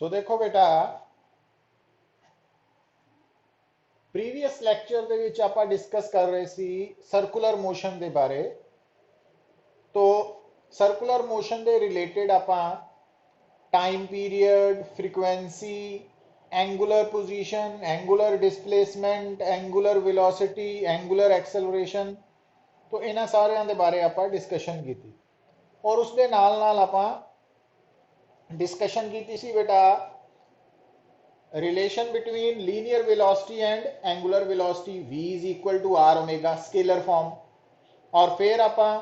सो देखो बेटा, previous lecture ਦੇ ਵਿੱਚ ਆਪਾਂ ਡਿਸਕਸ ਕਰ ਰਹੇ ਸੀ ਸਰਕੂਲਰ ਮੋਸ਼ਨ ਦੇ ਬਾਰੇ। तो ਸਰਕੂਲਰ ਮੋਸ਼ਨ ਦੇ ਰਿਲੇਟਡ ਆਪਾਂ time period, frequency, angular position, angular displacement, angular velocity, angular acceleration, तो इन्हां सारियां दे बारे आपां डिस्कशन की थी। और उसके नाल नाल आपां डिस्कशन की सी बेटा relation between linear velocity and angular velocity, v is equal to r omega, scalar form. और फिर आपां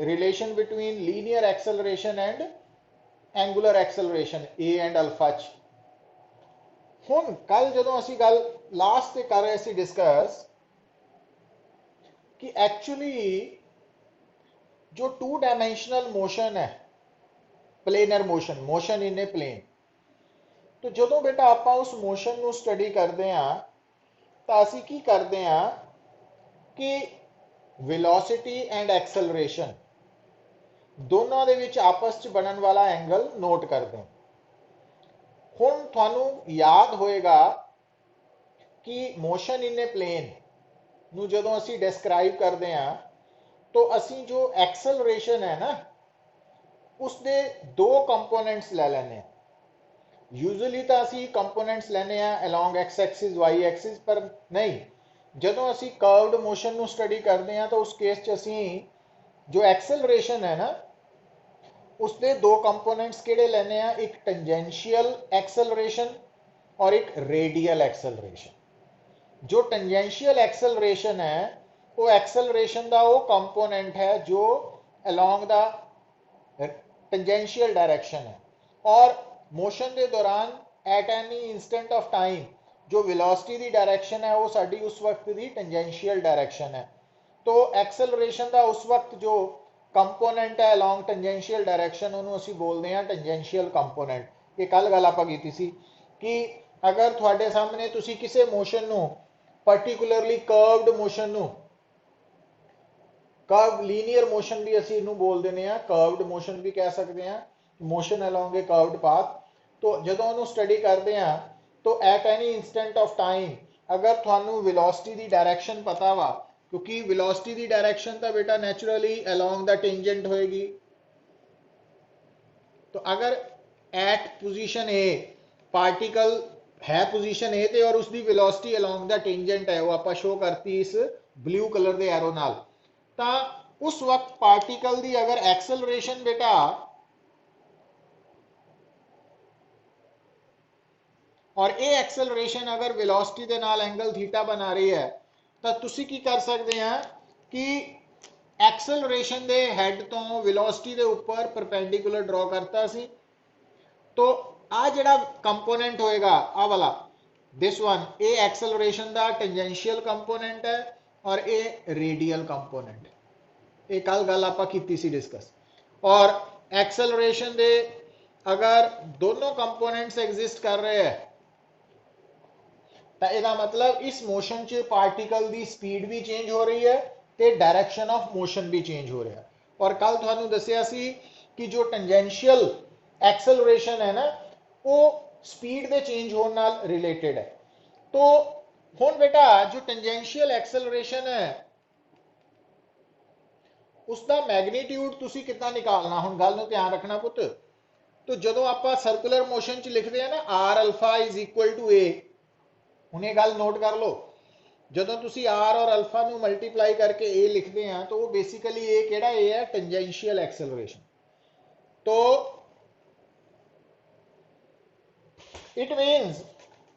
relation between linear acceleration and angular acceleration a and alpha च। हुण कल जदों असीं गल लास्ट ते कर रहे सी डिस्कस कि एक्चुअली जो टू डायमेंशनल मोशन है, planar motion, motion in a plane, तो जदों बेटा आपां उस मोशन नूं स्टडी करदे हां तां असीं की करदे हां कि वेलोसिटी एंड एक्सेलरेशन दोनों दे विच आपस च बनन वाला एंगल नोट करते हैं। हुण तुहानू याद होएगा कि मोशन इन ए प्लेन नू जदों असी डिस्क्राइब करते हैं तो असी जो एक्सेलरेशन है ना उसके दो कंपोनेंट्स ले लेने। यूजुअली तो असी कंपोनेंट्स लेने along x axis y axis, पर नहीं, जदों असी कर्व्ड मोशन नू स्टडी करते हैं तो उस केस च असी जो एक्सेलरेशन है ना उसके दो कंपोनेंट्स किहड़े लेने आ, एक टेंजेंशियल एक्सेलरेशन और एक रेडियल एक्सेलरेशन। जो टेंजेंशियल एक्सेलरेशन है वो एक्सेलरेशन का वो कंपोनेंट है जो अलॉन्ग द टेंजेंशियल डायरेक्शन है, और मोशन के दौरान at any instant of time जो वेलोसिटी की डायरेक्शन है वो साडी उस वक्त की टेंजेंशियल डायरेक्शन है। तो एक्सेलरेशन का उस वक्त जो कंपोनेंट है अलॉन्ग टेंजेंशियल डायरेक्शन उन्होंने असी बोलते हैं टेंजेंशियल कंपोनेंट। ये कल गल आपां कीती सी कि अगर तुहाडे सामने तुसी किसी मोशन नू पर्टिकुलरली कर्व्ड मोशन नू, कर्व लीनियर मोशन भी असी इनू बोल देने हैं, कर्व्ड मोशन भी कह सकते हैं, मोशन अलॉन्ग ए कर्व्ड पाथ। तो जदों उन्होंने स्टडी करते हैं तो at any instant of time अगर तुहानू वेलोसिटी की डायरेक्शन पता वा, क्योंकि वेलोसिटी की डायरेक्शन तो बेटा नेचुरली अलॉन्ग द टेंजेंट होएगी, तो अगर एट पोजीशन ए पार्टिकल है पोजीशन ए ते और उसकी वेलोसिटी अलॉन्ग द टेंजेंट है, वो आप शो करती इस ब्लू कलर के एरो नाल, ता उस वक्त पार्टिकल की अगर एक्सेलरेशन बेटा और ये एक्सेलरेशन अगर वेलोसिटी के नाल एंगल थीटा बना रही है तो तुसी की कर सकते हैं कि एक्सेलरेशन दे हेड तो वेलोसिटी के ऊपर परपेंडिकुलर ड्रॉ करता सी। तो आ जिहड़ा कंपोनेंट होएगा आ वाला दिस वन, ए एक्सेलरेशन का टेंजेंशियल कंपोनेंट है और ए रेडियल कंपोनेंट है। ये कल गल आपां कीती सी डिस्कस। और एक्सेलरेशन दे अगर दोनों कंपोनेंट्स एग्जिस्ट कर रहे हैं तो इसका मतलब इस मोशन च पार्टिकल की स्पीड भी चेंज हो रही है तो डायरेक्शन ऑफ मोशन भी चेंज हो रहा है। और कल तुहानू दसिया सी कि जो टेंजेंशियल एक्सेलरेशन है ना वो स्पीड के चेंज होने नाल रिलेटेड है। तो हुण बेटा जो टेंजेंशियल एक्सेलरेशन है उसका मैग्नीट्यूड तुसी कितना निकालना, हुण गल नूं ध्यान रखना पुत। तो जदों आपां सर्कुलर मोशन च लिखते हैं ना R alpha is equal to A, उन्हें गल नोट कर लो, जदों तुसी आर और अल्फा नू मल्टीप्लाई करके ए लिखते हैं तो वो बेसिकली ए केड़ा ए है, टेंजेंशियल एक्सेलरेशन। तो इट मीन्स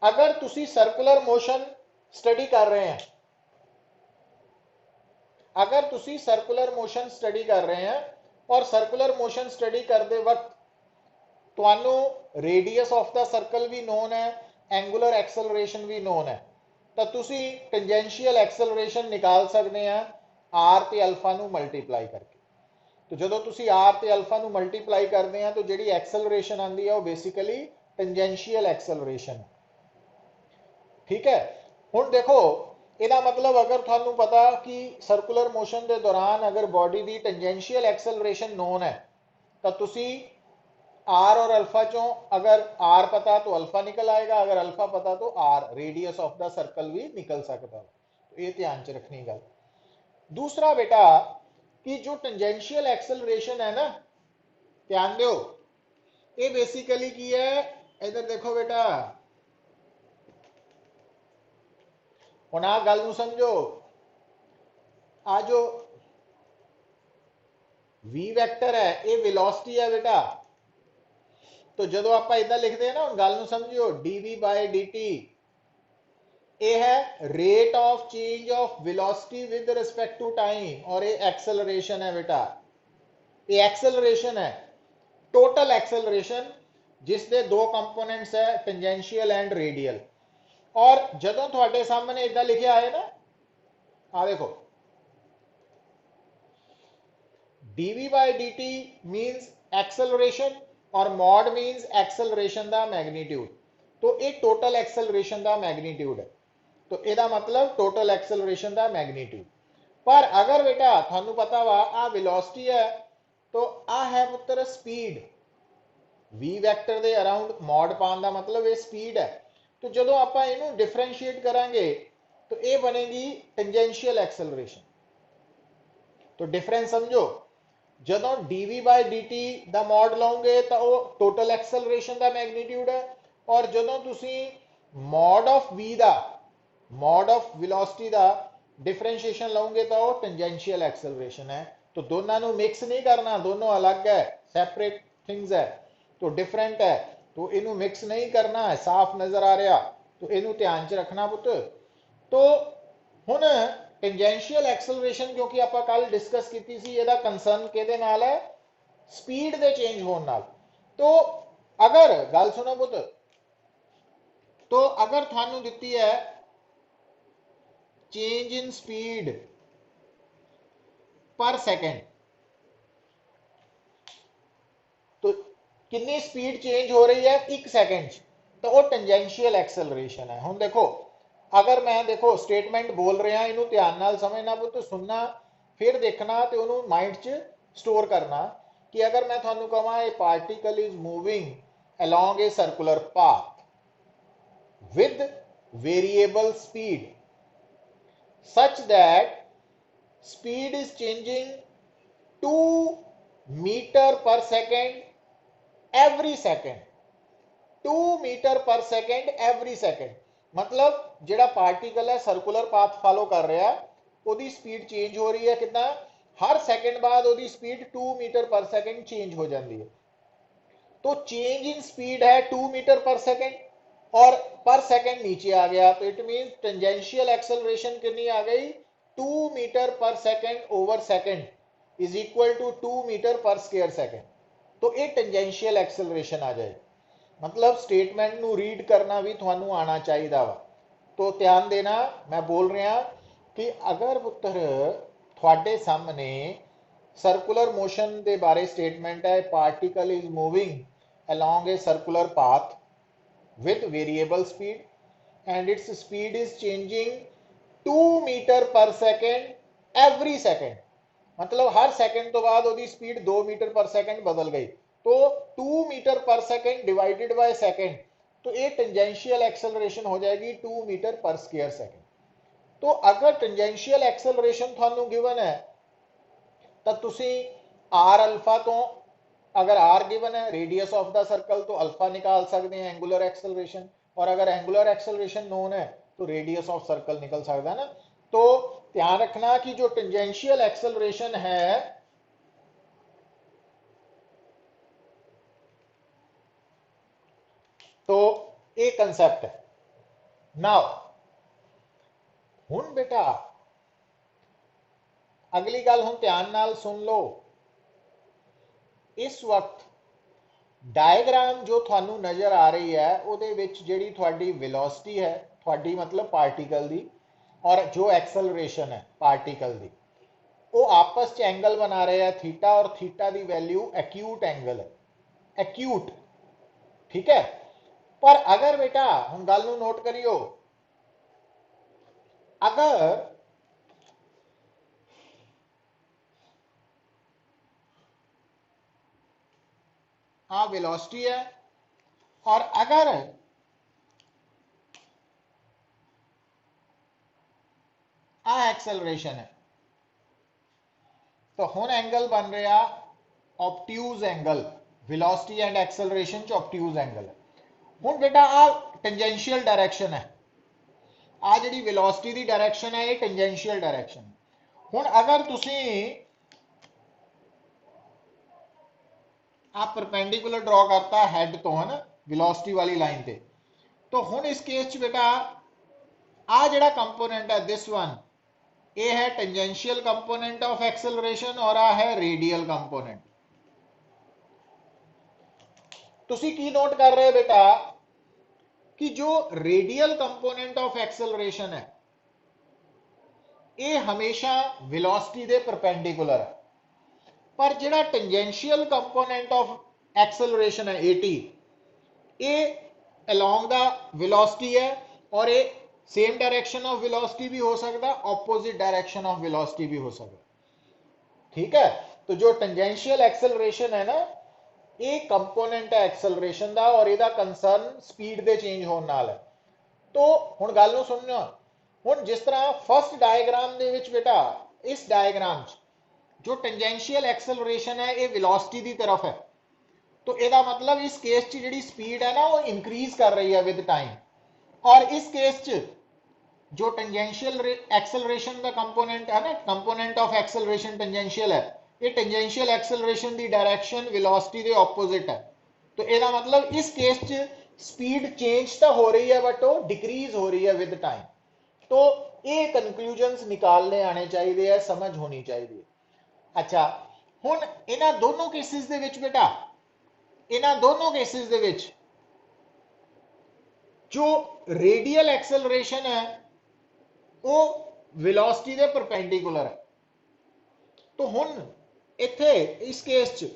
अगर तुसी सर्कुलर मोशन स्टडी कर रहे हैं, अगर तुसी सर्कुलर मोशन स्टडी कर रहे हैं और सर्कुलर मोशन स्टडी करते वक्त तुहानू रेडियस ऑफ द सर्कल भी नोन है, एंगुलर एक्सेलरेशन भी नोन है, तो तुसी टेंजेंशियल एक्सेलरेशन निकाल सकते हैं आर ते अल्फा नू मल्टीप्लाई करके। तो जदों तुसी आर ते अल्फा नू मल्टीप्लाई करते हैं तो जिहड़ी एक्सेलरेशन आती है वो बेसिकली टेंजेंशियल एक्सेलरेशन है। ठीक है, हुण देखो ਇਹਦਾ मतलब अगर थानू पता कि सर्कुलर मोशन के दौरान अगर बॉडी की टेंजेंशियल एक्सेलरेशन नोन है तो तुसी आर और अल्फा चो अगर आर पता तो अल्फा निकल आएगा, अगर अल्फा पता तो r radius of the circle भी निकल सकता है। तो ये ध्यान च रखनी गल। दूसरा बेटा कि जो टेंजेंशियल एक्सेलरेशन है ना, ध्यान दो, ये बेसिकली की है, इधर देखो बेटा, हुण आ गल नूं समझो, आ जो वी वैक्टर है ये वेलोसिटी है बेटा। तो जो आप इदा लिखते हैं ना, गल नूं समझियो, डीवी बाय डी टी ये है rate of change of velocity with respect to time, और ये एक्सेलरेशन है बेटा, ये एक्सेलरेशन है, टोटल एक्सेलरेशन, जिसके दो कंपोनेंट्स है टेंजेंशियल एंड रेडियल। और जदों थोड़े सामने इदा लिखा है ना, आ देखो, dv by dt means acceleration और मॉड मीन्स एक्सेलरेशन दा मैग्नीट्यूड। तो ये टोटल एक्सेलरेशन दा मैग्नीट्यूड है, तो ਇਹਦਾ मतलब टोटल एक्सेलरेशन दा मैग्नीट्यूड। पर अगर बेटा थानू पता वा आ वेलोसिटी है, तो आ है पुत्र स्पीड, v वैक्टर दे अराउंड मॉड पाने का मतलब ये स्पीड है। तो जो आप इनू डिफरेंशिएट करांगे तो ये बनेगी टेंजेंशियल एक्सेलरेशन। तो डिफरेंस समझो, ਜਦੋਂ dv by dt ਦਾ ਮੋਡ ਲਾਉਂਗੇ ਤਾਂ ਉਹ ਟੋਟਲ ਐਕਸਲਰੇਸ਼ਨ ਦਾ ਮੈਗਨੀਟਿਊਡ ਹੈ, ਔਰ ਜਦੋਂ ਤੁਸੀਂ mode of v the, mode of velocity the differentiation लाओगे तो वो टेंजेंशियल एक्सेलरेशन है। तो दोनों को मिक्स नहीं करना, दोनों अलग है, सेपरेट थिंग्स है, तो डिफरेंट है, तो इनू मिक्स नहीं करना है, साफ नजर आ रहा, तो इनू ध्यान च रखना पुत। तो हुण टेंजेंशियल एक्सेलरेशन क्योंकि आप कल डिस्कस की थी, ਇਹਦਾ कंसर्न किहदे नाल है, स्पीड दे चेंज होने नाल। तो अगर गल सुनो पुत, तो अगर थानू दिती है चेंज इन स्पीड पर सेकेंड, तो कितनी स्पीड चेंज हो रही है एक सेकेंड, तो वो टेंजेंशियल एक्सेलरेशन है। हुण देखो, अगर मैं देखो स्टेटमेंट बोल रहा, इनू ध्यान नाल समझना पुत, सुनना, फिर देखना, तो उन्होंने माइंड च स्टोर करना कि अगर मैं थानू कहां ए particle is moving along a circular path with variable speed such that speed is changing 2 meter per second every second, 2 metre per second every second, मतलब जेड़ा पार्टिकल है सर्कुलर पाथ फॉलो कर रहा है, ओदी स्पीड चेंज हो रही है कितना, हर सेकेंड बाद ओदी speed 2 metre per second change हो जाती है। तो चेंज इन स्पीड है 2 मीटर पर सेकेंड, और पर सेकेंड नीचे आ गया, तो इट मीन टेंजेंशियल एक्सेलरेशन कितनी आ गई, 2 metre per second over second is equal to 2 metre per square second. तो ये टेंजेंशियल एक्सेलरेशन आ जाए, मतलब स्टेटमेंट नू रीड करना भी थानू आना चाहिए वा। तो ध्यान देना, मैं बोल रहा कि अगर पुत्र थोड़े सामने सर्कुलर मोशन के बारे स्टेटमेंट है, particle is moving along a circular path with variable speed and its speed is changing 2 meter per second every second, मतलब हर सेकंड तो बाद ओदी स्पीड 2 मीटर पर सेकंड बदल गई, तो 2 मीटर पर सेकंड डिवाइडेड बाय सेकंड, तो ये टेंजेंशियल एक्सेलरेशन हो जाएगी 2 मीटर पर स्क्वायर सेकंड। तो अगर टेंजेंशियल एक्सेलरेशन थानू गिवन है, तो तुसी आर अल्फा तो, अगर आर गिवन है रेडियस ऑफ द सर्कल, तो अल्फा निकाल सकते हैं एंगुलर एक्सेलरेशन, और अगर एंगुलर एक्सेलरेशन नोन है तो रेडियस ऑफ सर्कल निकल सकता है ना। तो ध्यान रखना कि जो टेंजेंशियल एक्सेलरेशन है, तो एक कंसेप्ट है। नाउ हुन बेटा अगली गल हुन ध्यान नाल सुन लो, इस वक्त डायग्राम जो थानू नजर आ रही है ਉਹਦੇ ਵਿੱਚ ਜਿਹੜੀ ਤੁਹਾਡੀ वेलोसिटी है, ਤੁਹਾਡੀ मतलब पार्टिकल दी, और जो एक्सेलरेशन है पार्टिकल दी, वो आपस च एंगल बना रहे हैं थीटा, और थीटा की वैल्यू एक्यूट एंगल है, एक्यूट, ठीक है। पर अगर बेटा हम गल नू नोट करियो, अगर आ वेलोसिटी है, और अगर आ एक्सेलरेशन है तो हुण एंगल बन रहा obtuse angle, velocity and acceleration च ऑब्ट्यूज एंगल है। हुण बेटा आ टेंजेंशियल डायरेक्शन है, आ जिहड़ी वेलोसिटी दी डायरेक्शन है ये टेंजेंशियल डायरेक्शन है। हुण अगर तुसी आ परपेंडिकुलर ड्रॉ करता हैड तो है ना वेलोसिटी वाली लाइन पे, तो हुण इस केस च बेटा आ जिहड़ा कंपोनेंट है दिस वन, ये है टेंजेंशियल कंपोनेंट ऑफ एक्सेलरेशन और आ है रेडियल कंपोनेंट। तुसी की नोट कर रहे हो बेटा कि जो रेडियल कंपोनेंट ऑफ एक्सेलरेशन है ये हमेशा वेलोसिटी दे परपेंडिकुलर है, पर जिहड़ा टेंजेंशियल कंपोनेंट ऑफ एक्सेलरेशन है एटी, ये अलोंग द वेलोसिटी है, और ये सेम डायरेक्शन ऑफ वेलोसिटी भी हो सकता, ऑपोजिट डायरेक्शन ऑफ वेलोसिटी भी हो सकता। ठीक है, तो जो टेंजेंशियल एक्सेलरेशन है ना ये कंपोनेंट है एक्सेलरेशन का, और ਇਹਦਾ कंसर्न स्पीड ਦੇ चेंज ਹੋਣ ਨਾਲ है। तो ਹੁਣ ਗੱਲ ਨੂੰ ਸੁਣਿਓ, ਹੁਣ ਜਿਸ ਤਰ੍ਹਾਂ ਫਸਟ ਡਾਇਗਰਾਮ ਦੇ ਵਿੱਚ बेटा इस डायग्राम जो टेंजेंशियल एक्सेलरेशन है ये वेलोसिटी की तरफ है, तो ਇਹਦਾ मतलब इस केस च ਜਿਹੜੀ स्पीड है ना वो इंक्रीज कर रही है विद टाइम, और इस केस च जो टेंजेंशियल एक्सेलरेशन का कंपोनेंट है ना, कंपोनेंट ऑफ एक्सेलरेशन टेंजेंशियल है, ये टेंजेंशियल एक्सेलरेशन की डायरेक्शन वेलोसिटी के ऑपोजिट है। तो ਇਹਦਾ मतलब इस केस च स्पीड चेंज तो हो रही है बट वो डिक्रीज हो रही है विद टाइम। तो ये कंक्लूजन्स निकालने आने चाहिए, समझ होनी चाहिए। अच्छा, हुण इन्हां दोनों केसेस दे विच बेटा, इन्हां दोनों केसेस दे विच जो रेडियल एक्सेलरेशन है वो वेलोसिटी दे परपेंडिकुलर है। तो हुण इत्थे इस केस च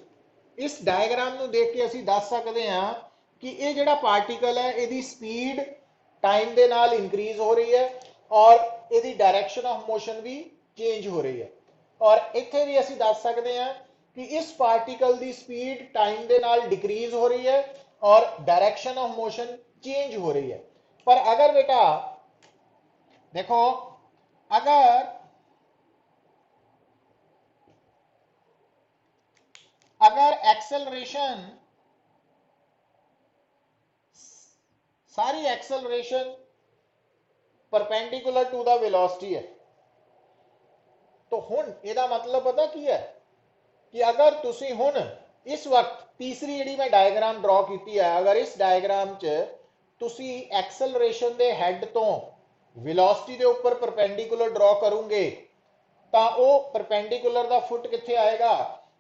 इस डायग्राम ਨੂੰ देख के ਅਸੀਂ ਦੱਸ ਸਕਦੇ ਹਾਂ कि ये ਜਿਹੜਾ पार्टिकल है ਇਹਦੀ स्पीड टाइम ਦੇ ਨਾਲ इंक्रीज हो रही है, और ਇਹਦੀ डायरेक्शन ऑफ मोशन भी चेंज हो रही है। और ਇੱਥੇ भी ਅਸੀਂ ਦੱਸ ਸਕਦੇ ਹਾਂ कि इस पार्टिकल की स्पीड टाइम ਦੇ ਨਾਲ डिक्रीज हो रही है और डायरेक्शन ऑफ मोशन चेंज हो रही है। पर अगर बेटा देखो, अगर एक्सेलरेशन, सारी acceleration perpendicular to the velocity है, तो हुण ਇਹਦਾ मतलब पता की है कि अगर तुसी हुण इस वक्त तीसरी जिहड़ी मैं डायग्राम ड्रॉ की है, अगर इस डायग्राम च तुसी एक्सेलरेशन दे हैड तो वेलोसिटी के उपर परपेंडिकुलर ड्रॉ करोगे तो वो परपेंडिकुलर का फुट कित्थे आएगा।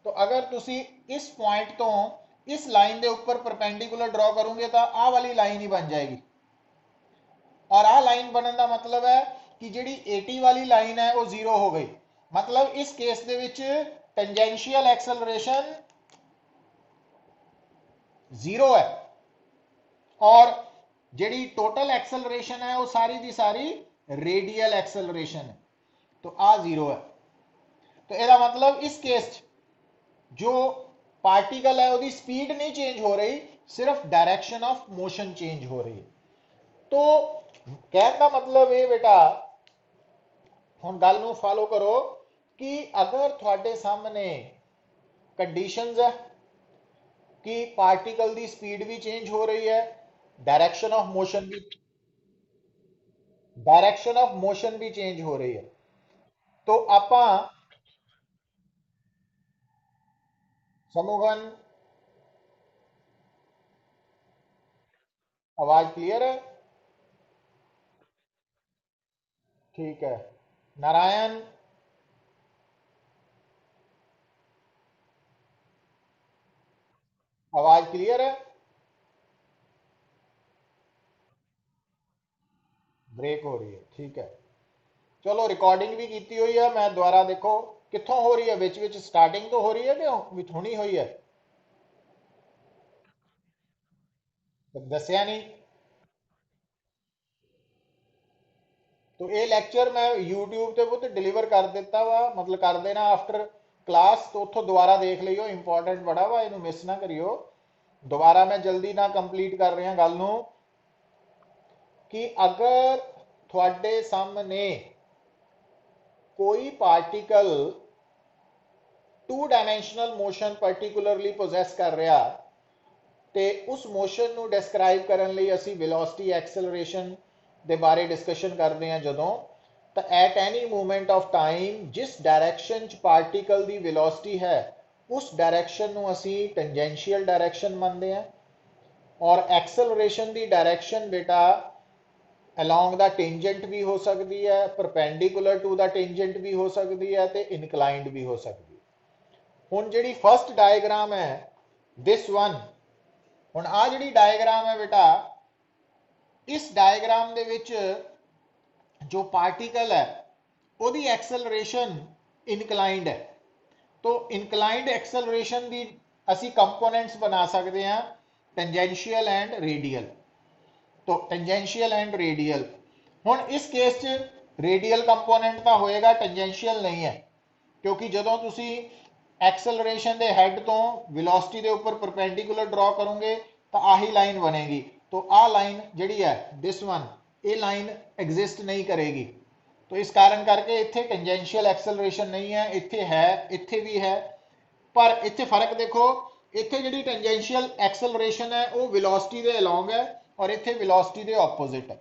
तो अगर तुसी इस पॉइंट तो इस लाइन के उपर परपेंडिकुलर ड्रॉ करोगे तो आ वाली लाइन ही बन जाएगी, और आ लाइन बनने का मतलब है कि जिहड़ी 80 वाली लाइन है वो जीरो हो गई। मतलब इस केस दे विच टेंजेंशियल एक्सेलरेशन जीरो है, और जिहड़ी टोटल एक्सेलरेशन है वो सारी दी सारी रेडियल एक्सेलरेशन है, तो आ जीरो है। तो ਇਹਦਾ मतलब इस केस जो पार्टिकल है उसकी स्पीड नहीं चेंज हो रही, सिर्फ डायरेक्शन ऑफ मोशन चेंज हो रही है। तो कहने का मतलब ये बेटा, हुण गल नूं फॉलो करो कि अगर थोड़े सामने कंडीशंस है कि पार्टिकल की स्पीड भी चेंज हो रही है, डायरेक्शन ऑफ मोशन भी चेंज हो रही है, तो आपां समूहन, आवाज क्लियर है? ठीक है। नारायण, आवाज क्लियर है? ब्रेक हो रही है, ठीक है। चलो रिकॉर्डिंग भी की हुई है, मैं दोबारा देखो कितों हो रही है, विच विच स्टार्टिंग तो हो रही है कि हुणी हुई है? दसिया नहीं। तो ये लैक्चर मैं यूट्यूब ते पुत डिलीवर कर दिता वा, मतलब कर देना आफ्टर क्लास, तो उतो दोबारा देख लियो, इंपॉर्टेंट बड़ा वा, इनू मिस ना करियो। दोबारा मैं जल्दी ना कंप्लीट कर रहा गल नूं कि अगर थोड़े सामने कोई particle two dimensional motion particularly possess कर रहा तो उस मोशन ਨੂੰ डिस्क्राइब करने ਲਈ ਅਸੀਂ वेलोसिटी एक्सेलरेशन ਦੇ ਬਾਰੇ डिस्कशन करते हैं ਜਦੋਂ ਤਾਂ at any movement of time जिस डायरेक्शन च पार्टिकल की वेलोसिटी है उस डायरेक्शन ਨੂੰ ਅਸੀਂ टेंजेंशियल डायरेक्शन ਮੰਨਦੇ हैं और एक्सेलरेशन की डायरेक्शन बेटा अलॉन्ग द टेंजेंट भी हो सकती है परपेंडिकुलर टू द टेंजेंट भी हो सकती है तो इनकलाइंड भी हो सकती है। हुण जिहड़ी फस्ट डायग्राम है दिस वन हुण आ जिहड़ी डायग्राम है बेटा इस डायग्राम दे विच जो पार्टिकल है ਉਹਦੀ एक्सेलरेशन इनकलाइंड है तो इनकलाइंड एक्सेलरेशन की असी कंपोनेंट्स बना सकते हैं टेंजेंशियल एंड रेडियल। तो टेंजेंशियल एंड रेडियल हुण इस केस च रेडियल कंपोनेंट तो होएगा टेंजेंशियल नहीं है क्योंकि जदों तुसी एक्सेलरेशन के हैड तो वेलोसिटी के उपर परपेंडिकुलर ड्रॉ करोगे तो आही लाइन बनेगी तो आ लाइन जिहड़ी है दिस वन ये लाइन एग्जिस्ट नहीं करेगी तो इस कारण करके इत्थे टेंजेंशियल एक्सेलरेशन नहीं है इत्थे भी है पर इत्थे फर्क देखो इत्थे जिहड़ी टेंजेंशियल एक्सेलरेशन है वो वेलोसिटी के अलॉन्ग है और इत्थे वेलोसिटी के ऑपोजिट है।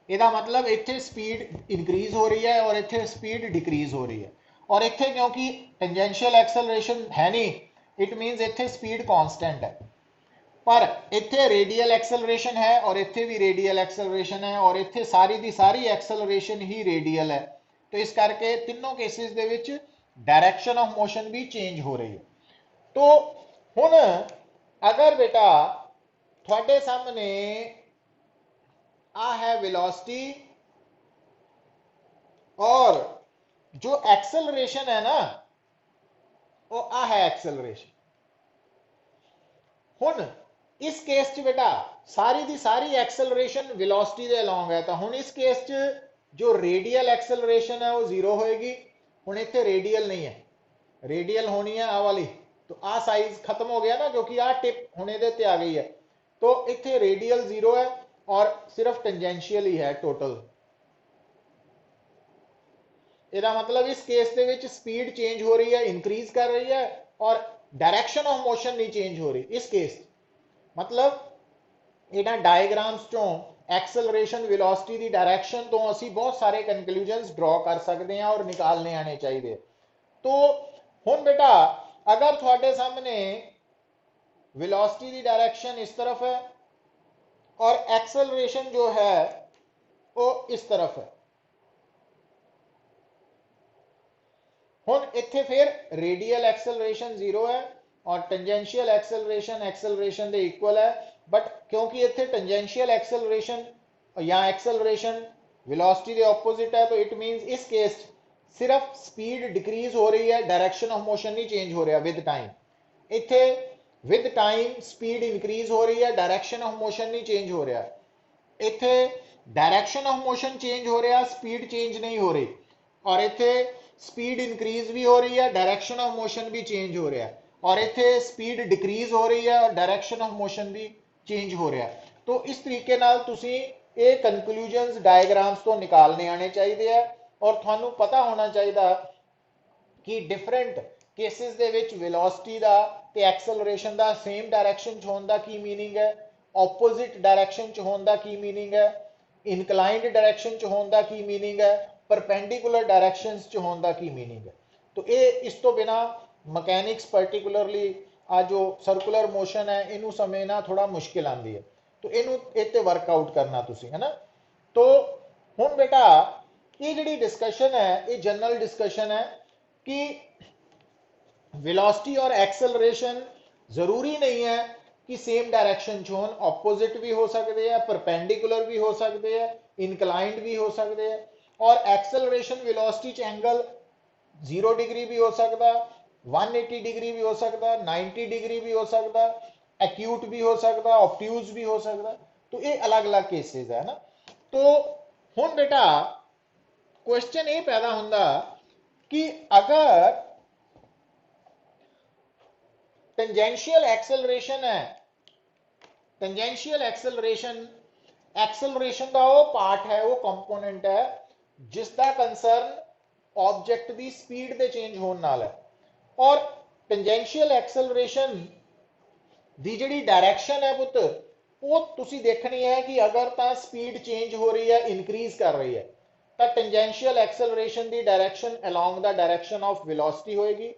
इसका मतलब इत्थे स्पीड इंक्रीज हो रही है और इत्थे स्पीड डिक्रीज हो रही है और इत्थे क्योंकि टेंजेंशियल एक्सेलरेशन है नहीं इट मीनस इत्थे स्पीड कांस्टेंट है पर इत्थे रेडियल एक्सेलरेशन है और इत्थे भी रेडियल एक्सेलरेशन है और इत्थे सारी दी सारी एक्सेलरेशन ही रेडियल है तो इस करके तीनों cases they which direction of motion भी चेंज हो रही है। तो हुण अगर बेटा थोड़े सामने आ है वेलोसिटी और जो एक्सेलरेशन है ना वो आ है एक्सेलरेशन हुण इस केस च बेटा सारी दी सारी एक्सेलरेशन वेलोसिटी के अलॉन्ग है तो हुण इस केस च जो रेडियल एक्सेलरेशन है वो जीरो होएगी हुण इत्थे रेडियल नहीं है रेडियल होनी है आ वाली तो आ साइज खत्म हो गया ना क्योंकि आ टिप हुण इहदे ते आ गई है तो इत्थे रेडियल जीरो है और सिर्फ टेंजेंशियल ही है टोटल। इसका मतलब इस केस दे विच स्पीड चेंज हो रही है इंक्रीज कर रही है और डायरेक्शन ऑफ मोशन नहीं चेंज हो रही इस केस मतलब इन्हां डायग्राम्स चों एक्सेलरेशन वेलोसिटी की डायरेक्शन तो असी बहुत सारे कंक्लूजन्स ड्रॉ कर सकते हैं और निकालने आने चाहिए। तो हुण बेटा अगर थोड़े सामने वेलोसिटी की डायरेक्शन इस तरफ है और एक्सेलरेशन जो है वो इस तरफ है हुण इत्थे फिर रेडियल एक्सेलरेशन जीरो है और टेंजेंशियल एक्सेलरेशन के इक्वल है बट क्योंकि इत्थे टेंजेंशियल एक्सेलरेशन या एक्सेलरेशन वेलोसिटी के ऑपोजिट है तो इट मींस इस केस सिर्फ स्पीड डिक्रीज हो रही है डायरेक्शन ऑफ मोशन नहीं चेंज हो रहा विद टाइम इत्थे विद टाइम स्पीड इंक्रीज हो रही है डायरेक्शन ऑफ मोशन नहीं चेंज हो रहा इत्थे डायरेक्शन ऑफ मोशन चेंज हो रहा स्पीड चेंज नहीं हो रही और इत्थे स्पीड इंक्रीज भी हो रही है डायरेक्शन ऑफ मोशन भी चेंज हो रहा है और इत्थे स्पीड डिक्रीज हो रही है और डायरेक्शन ऑफ मोशन भी चेंज हो रहा है। तो इस तरीके नाल तुसी ये कंक्लूजन्स डायग्राम्स तो निकालने आने चाहिए है और थानू पता होना चाहिए कि different cases they which velocity दा ते एक्सेलरेशन दा सेम डायरेक्शन च होने दा की मीनिंग है ऑपोजिट डायरेक्शन च होने दा की मीनिंग है इनक्लाइंड डायरेक्शन च होने दा की मीनिंग है परपेंडिकुलर डायरेक्शंस च होने दा की मीनिंग है। तो ये इस तो बिना मकैनिक्स पर्टिकुलरली आ जो सर्कुलर मोशन है इनू समझना थोड़ा मुश्किल आती है तो इनू इत्ते वर्कआउट करना तुसी है ना। तो हुण बेटा ये जिहड़ी डिस्कशन है ये जनरल डिस्कशन है कि वेलोसिटी और एक्सेलरेशन जरूरी नहीं है कि सेम डायरेक्शन च होन ऑपोजिट भी हो सकते हैं परपेंडिकुलर भी हो सकते हैं इनक्लाइंड भी हो सकते हैं और एक्सेलरेशन वेलोसिटी च एंगल 0 डिग्री भी हो सकता 180 डिग्री भी हो सकता 90 डिग्री भी हो सकता एक्यूट भी हो सकता ऑब्ट्यूज भी हो सकता तो ये अलग अलग केसेस है ना। तो हुण बेटा क्वेश्चन ये पैदा होंदा कि अगर टेंजेंशियल एक्सेलरेशन है टेंजेंशियल एक्सेलरेशन, एक्सेलरेशन का वो पार्ट है, वो कंपोनेंट है जिसका कंसर्न ऑब्जेक्ट की स्पीड के चेंज होने नाल है। और टेंजेंशियल एक्सेलरेशन ਦੀ ਜਿਹੜੀ डायरेक्शन है पुत, वो ਤੁਸੀਂ देखनी है कि अगर ਤਾਂ स्पीड चेंज हो रही है, इंक्रीज कर रही है, तो टेंजेंशियल एक्सेलरेशन की direction along the direction of velocity होएगी।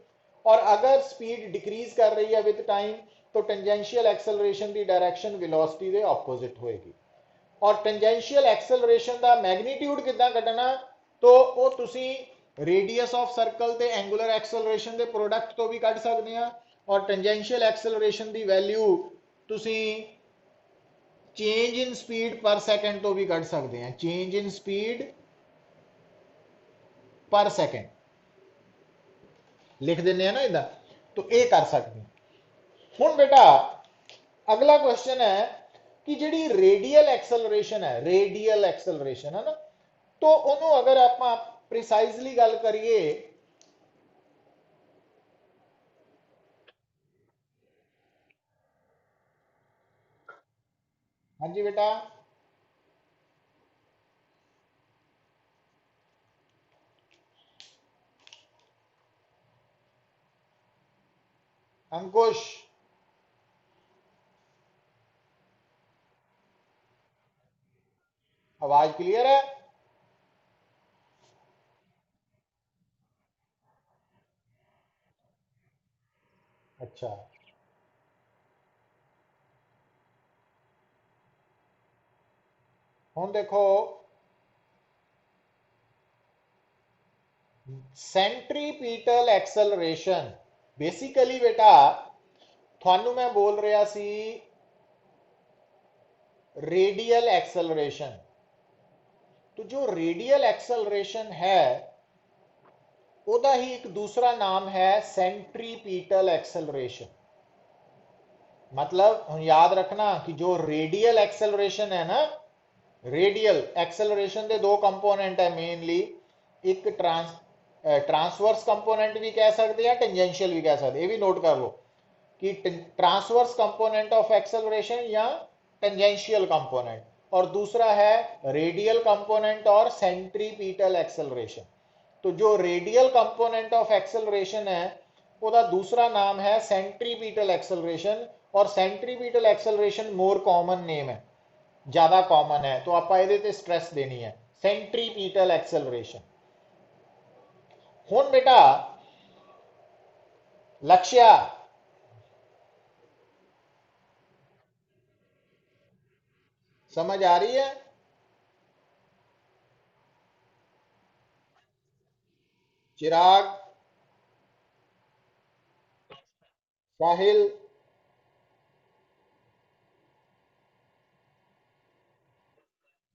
और अगर स्पीड डिक्रीज कर रही है विद टाइम, तो टेंजेंशियल एक्सेलरेशन की डायरेक्शन वेलोसिटी के ऑपोजिट होएगी। और टेंजेंशियल एक्सेलरेशन का मैग्नीट्यूड कितना कटना, तो वो तुसी रेडियस ऑफ सर्कल ते एंगुलर एक्सेलरेशन के प्रोडक्ट तो भी कट सकते हैं। और टेंजेंशियल एक्सेलरेशन की वैल्यू तुसी चेंज इन स्पीड पर सेकंड तो भी कट सकते हैं, चेंज इन स्पीड पर सेकंड लिख देने हैं ना इधर, तो ये कर सकते हैं। हूँ बेटा अगला क्वेश्चन है कि जी रेडियल एक्सेलरेशन है, रेडियल एक्सेलरेशन है ना, तो उन्होंने अगर आप प्रिसाइजली गल करिए, हाँ जी बेटा, अंकुश, आवाज क्लियर है? अच्छा, हूँ देखो सेंट्रीपीटल एक्सेलरेशन, बेसिकली बेटा थानू मैं बोल रहा सी रेडियल एक्सेलरेशन। तो जो रेडियल एक्सेलरेशन है ओदा ही एक दूसरा नाम है सेंट्रीपीटल एक्सेलरेशन। मतलब याद रखना कि जो रेडियल एक्सेलरेशन है ना, रेडियल एक्सेलरेशन के दो कंपोनेंट है मेनली, एक ट्रांसवर्स कंपोनेंट भी कह सकते हैं, टेंजेंशियल भी कह सकते हैं। ये भी नोट कर लो कि ट्रांसवर्स कंपोनेंट ऑफ एक्सेलरेशन या टेंजेंशियल कंपोनेंट, और दूसरा है रेडियल कंपोनेंट और सेंट्रीपीटल एक्सेलरेशन। तो जो रेडियल कंपोनेंट ऑफ एक्सेलरेशन है उसका दूसरा नाम है सेंट्रीपीटल एक्सेलरेशन, और centripetal acceleration more common name है, ज्यादा कॉमन है, तो आप ये स्ट्रेस देनी है सेंट्रीपीटल एक्सेलरेशन। हूँ बेटा लक्ष्य, समझ आ रही है? चिराग, साहिल,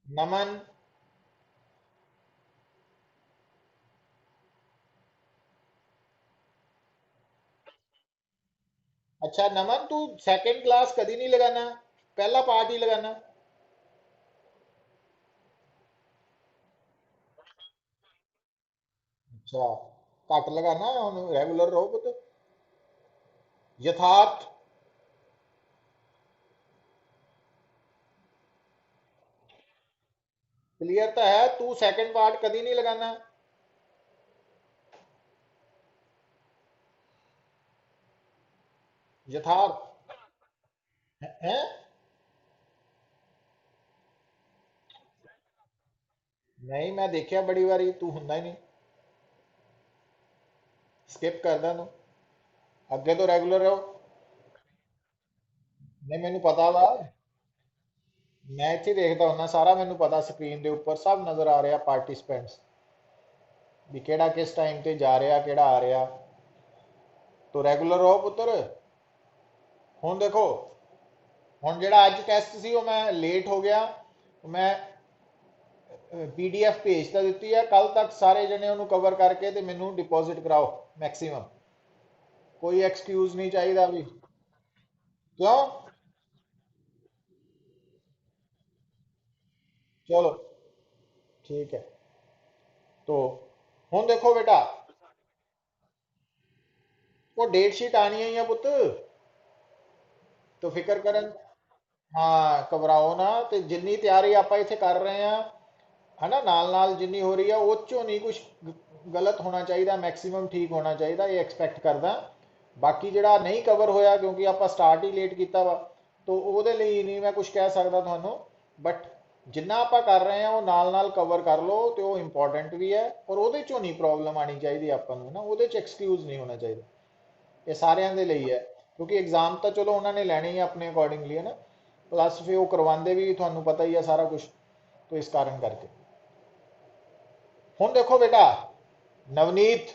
नमन, अच्छा नमन तू सेकंड क्लास कभी नहीं लगाना, पहला पार्ट ही लगाना। अच्छा, घट लगाना, रेगुलर रहो पुत। यथार्थ, क्लियर तो है, तू सेकंड पार्ट कभी नहीं लगाना यथार्थ है? नहीं मैं देखिया बड़ी बारी तू हुंदा ही नहीं, स्किप करदा तू, अगे तो रेगुलर रहो। नहीं मैनू पता वा, मैं इत्थे देखता हुंदा सारा, मैनू पता स्क्रीन के उपर सब नज़र आ रहा पार्टिसिपेंट्स भी केड़ा किस टाइम ते जा रहा केड़ा आ रहा, तो रेगुलर रहो पुत्र। हुण देखो, हुण जेड़ा अज टेस्ट सी वो मैं लेट हो गया, मैं पीडीएफ भेज तो दी है, कल तक सारे जने उन्होंने कवर करके तो मैनू डिपॉजिट कराओ मैक्सीमम, कोई एक्सक्यूज नहीं चाहिए अभी। क्यों? चलो ठीक है। तो हूँ देखो बेटा, वो डेट शीट आनी है पुत, तो फिक्र करन, ਹਾਂ ਘਬਰਾਓ ਨਾ, ਤੇ ਜਿੰਨੀ ਤਿਆਰੀ ਆਪਾਂ ਇੱਥੇ ਕਰ ਰਹੇ ਆ ਹਨਾ, ਨਾਲ ਨਾਲ ਜਿੰਨੀ ਹੋ ਰਹੀ ਆ ਉਹ ਚੋਂ ਨਹੀਂ ਕੁਝ ਗਲਤ ਹੋਣਾ ਚਾਹੀਦਾ, ਮੈਕਸਿਮਮ ਠੀਕ ਹੋਣਾ ਚਾਹੀਦਾ, ਇਹ ਐਕਸਪੈਕਟ ਕਰਦਾ। ਬਾਕੀ ਜਿਹੜਾ ਨਹੀਂ ਕਵਰ ਹੋਇਆ ਕਿਉਂਕਿ ਆਪਾਂ ਸਟਾਰਟ ਹੀ ਲੇਟ ਕੀਤਾ ਵਾ, ਤੋਂ ਉਹਦੇ ਲਈ ਨਹੀਂ ਮੈਂ ਕੁਝ ਕਹਿ ਸਕਦਾ ਤੁਹਾਨੂੰ। ਬਟ ਜਿੰਨਾ ਆਪਾਂ ਕਰ ਰਹੇ ਆ ਉਹ ਨਾਲ ਨਾਲ ਕਵਰ ਕਰ ਲਓ, ਤੇ ਉਹ ਇੰਪੋਰਟੈਂਟ ਵੀ ਹੈ, ਔਰ ਉਹਦੇ ਚੋਂ ਨਹੀਂ ਪ੍ਰੋਬਲਮ ਆਣੀ ਚਾਹੀਦੀ ਆਪਾਂ ਨੂੰ ਨਾ, ਉਹਦੇ ਚ ਐਕਸਕਿਊਜ਼ ਨਹੀਂ ਹੋਣਾ ਚਾਹੀਦਾ। ਇਹ ਸਾਰਿਆਂ ਦੇ ਲਈ ਹੈ, ਕਿਉਂਕਿ ਐਗਜ਼ਾਮ ਤਾਂ ਚਲੋ ਉਹਨਾਂ ਨੇ ਲੈਣੇ ਹੀ ਆਪਣੇ ਅਕੋਰਡਿੰਗਲੀ ਹੈ ਨਾ, ਪਲੱਸ ਫਿਰ ਉਹ ਕਰਵਾਉਂਦੇ ਵੀ ਤੁਹਾਨੂੰ ਪਤਾ ਹੀ ਹੈ ਸਾਰਾ ਕੁਝ, ਤੋਂ ਇਸ ਕਾਰਨ ਕਰਕੇ। ਹੁਣ ਦੇਖੋ ਬੇਟਾ, ਨਵਨੀਤ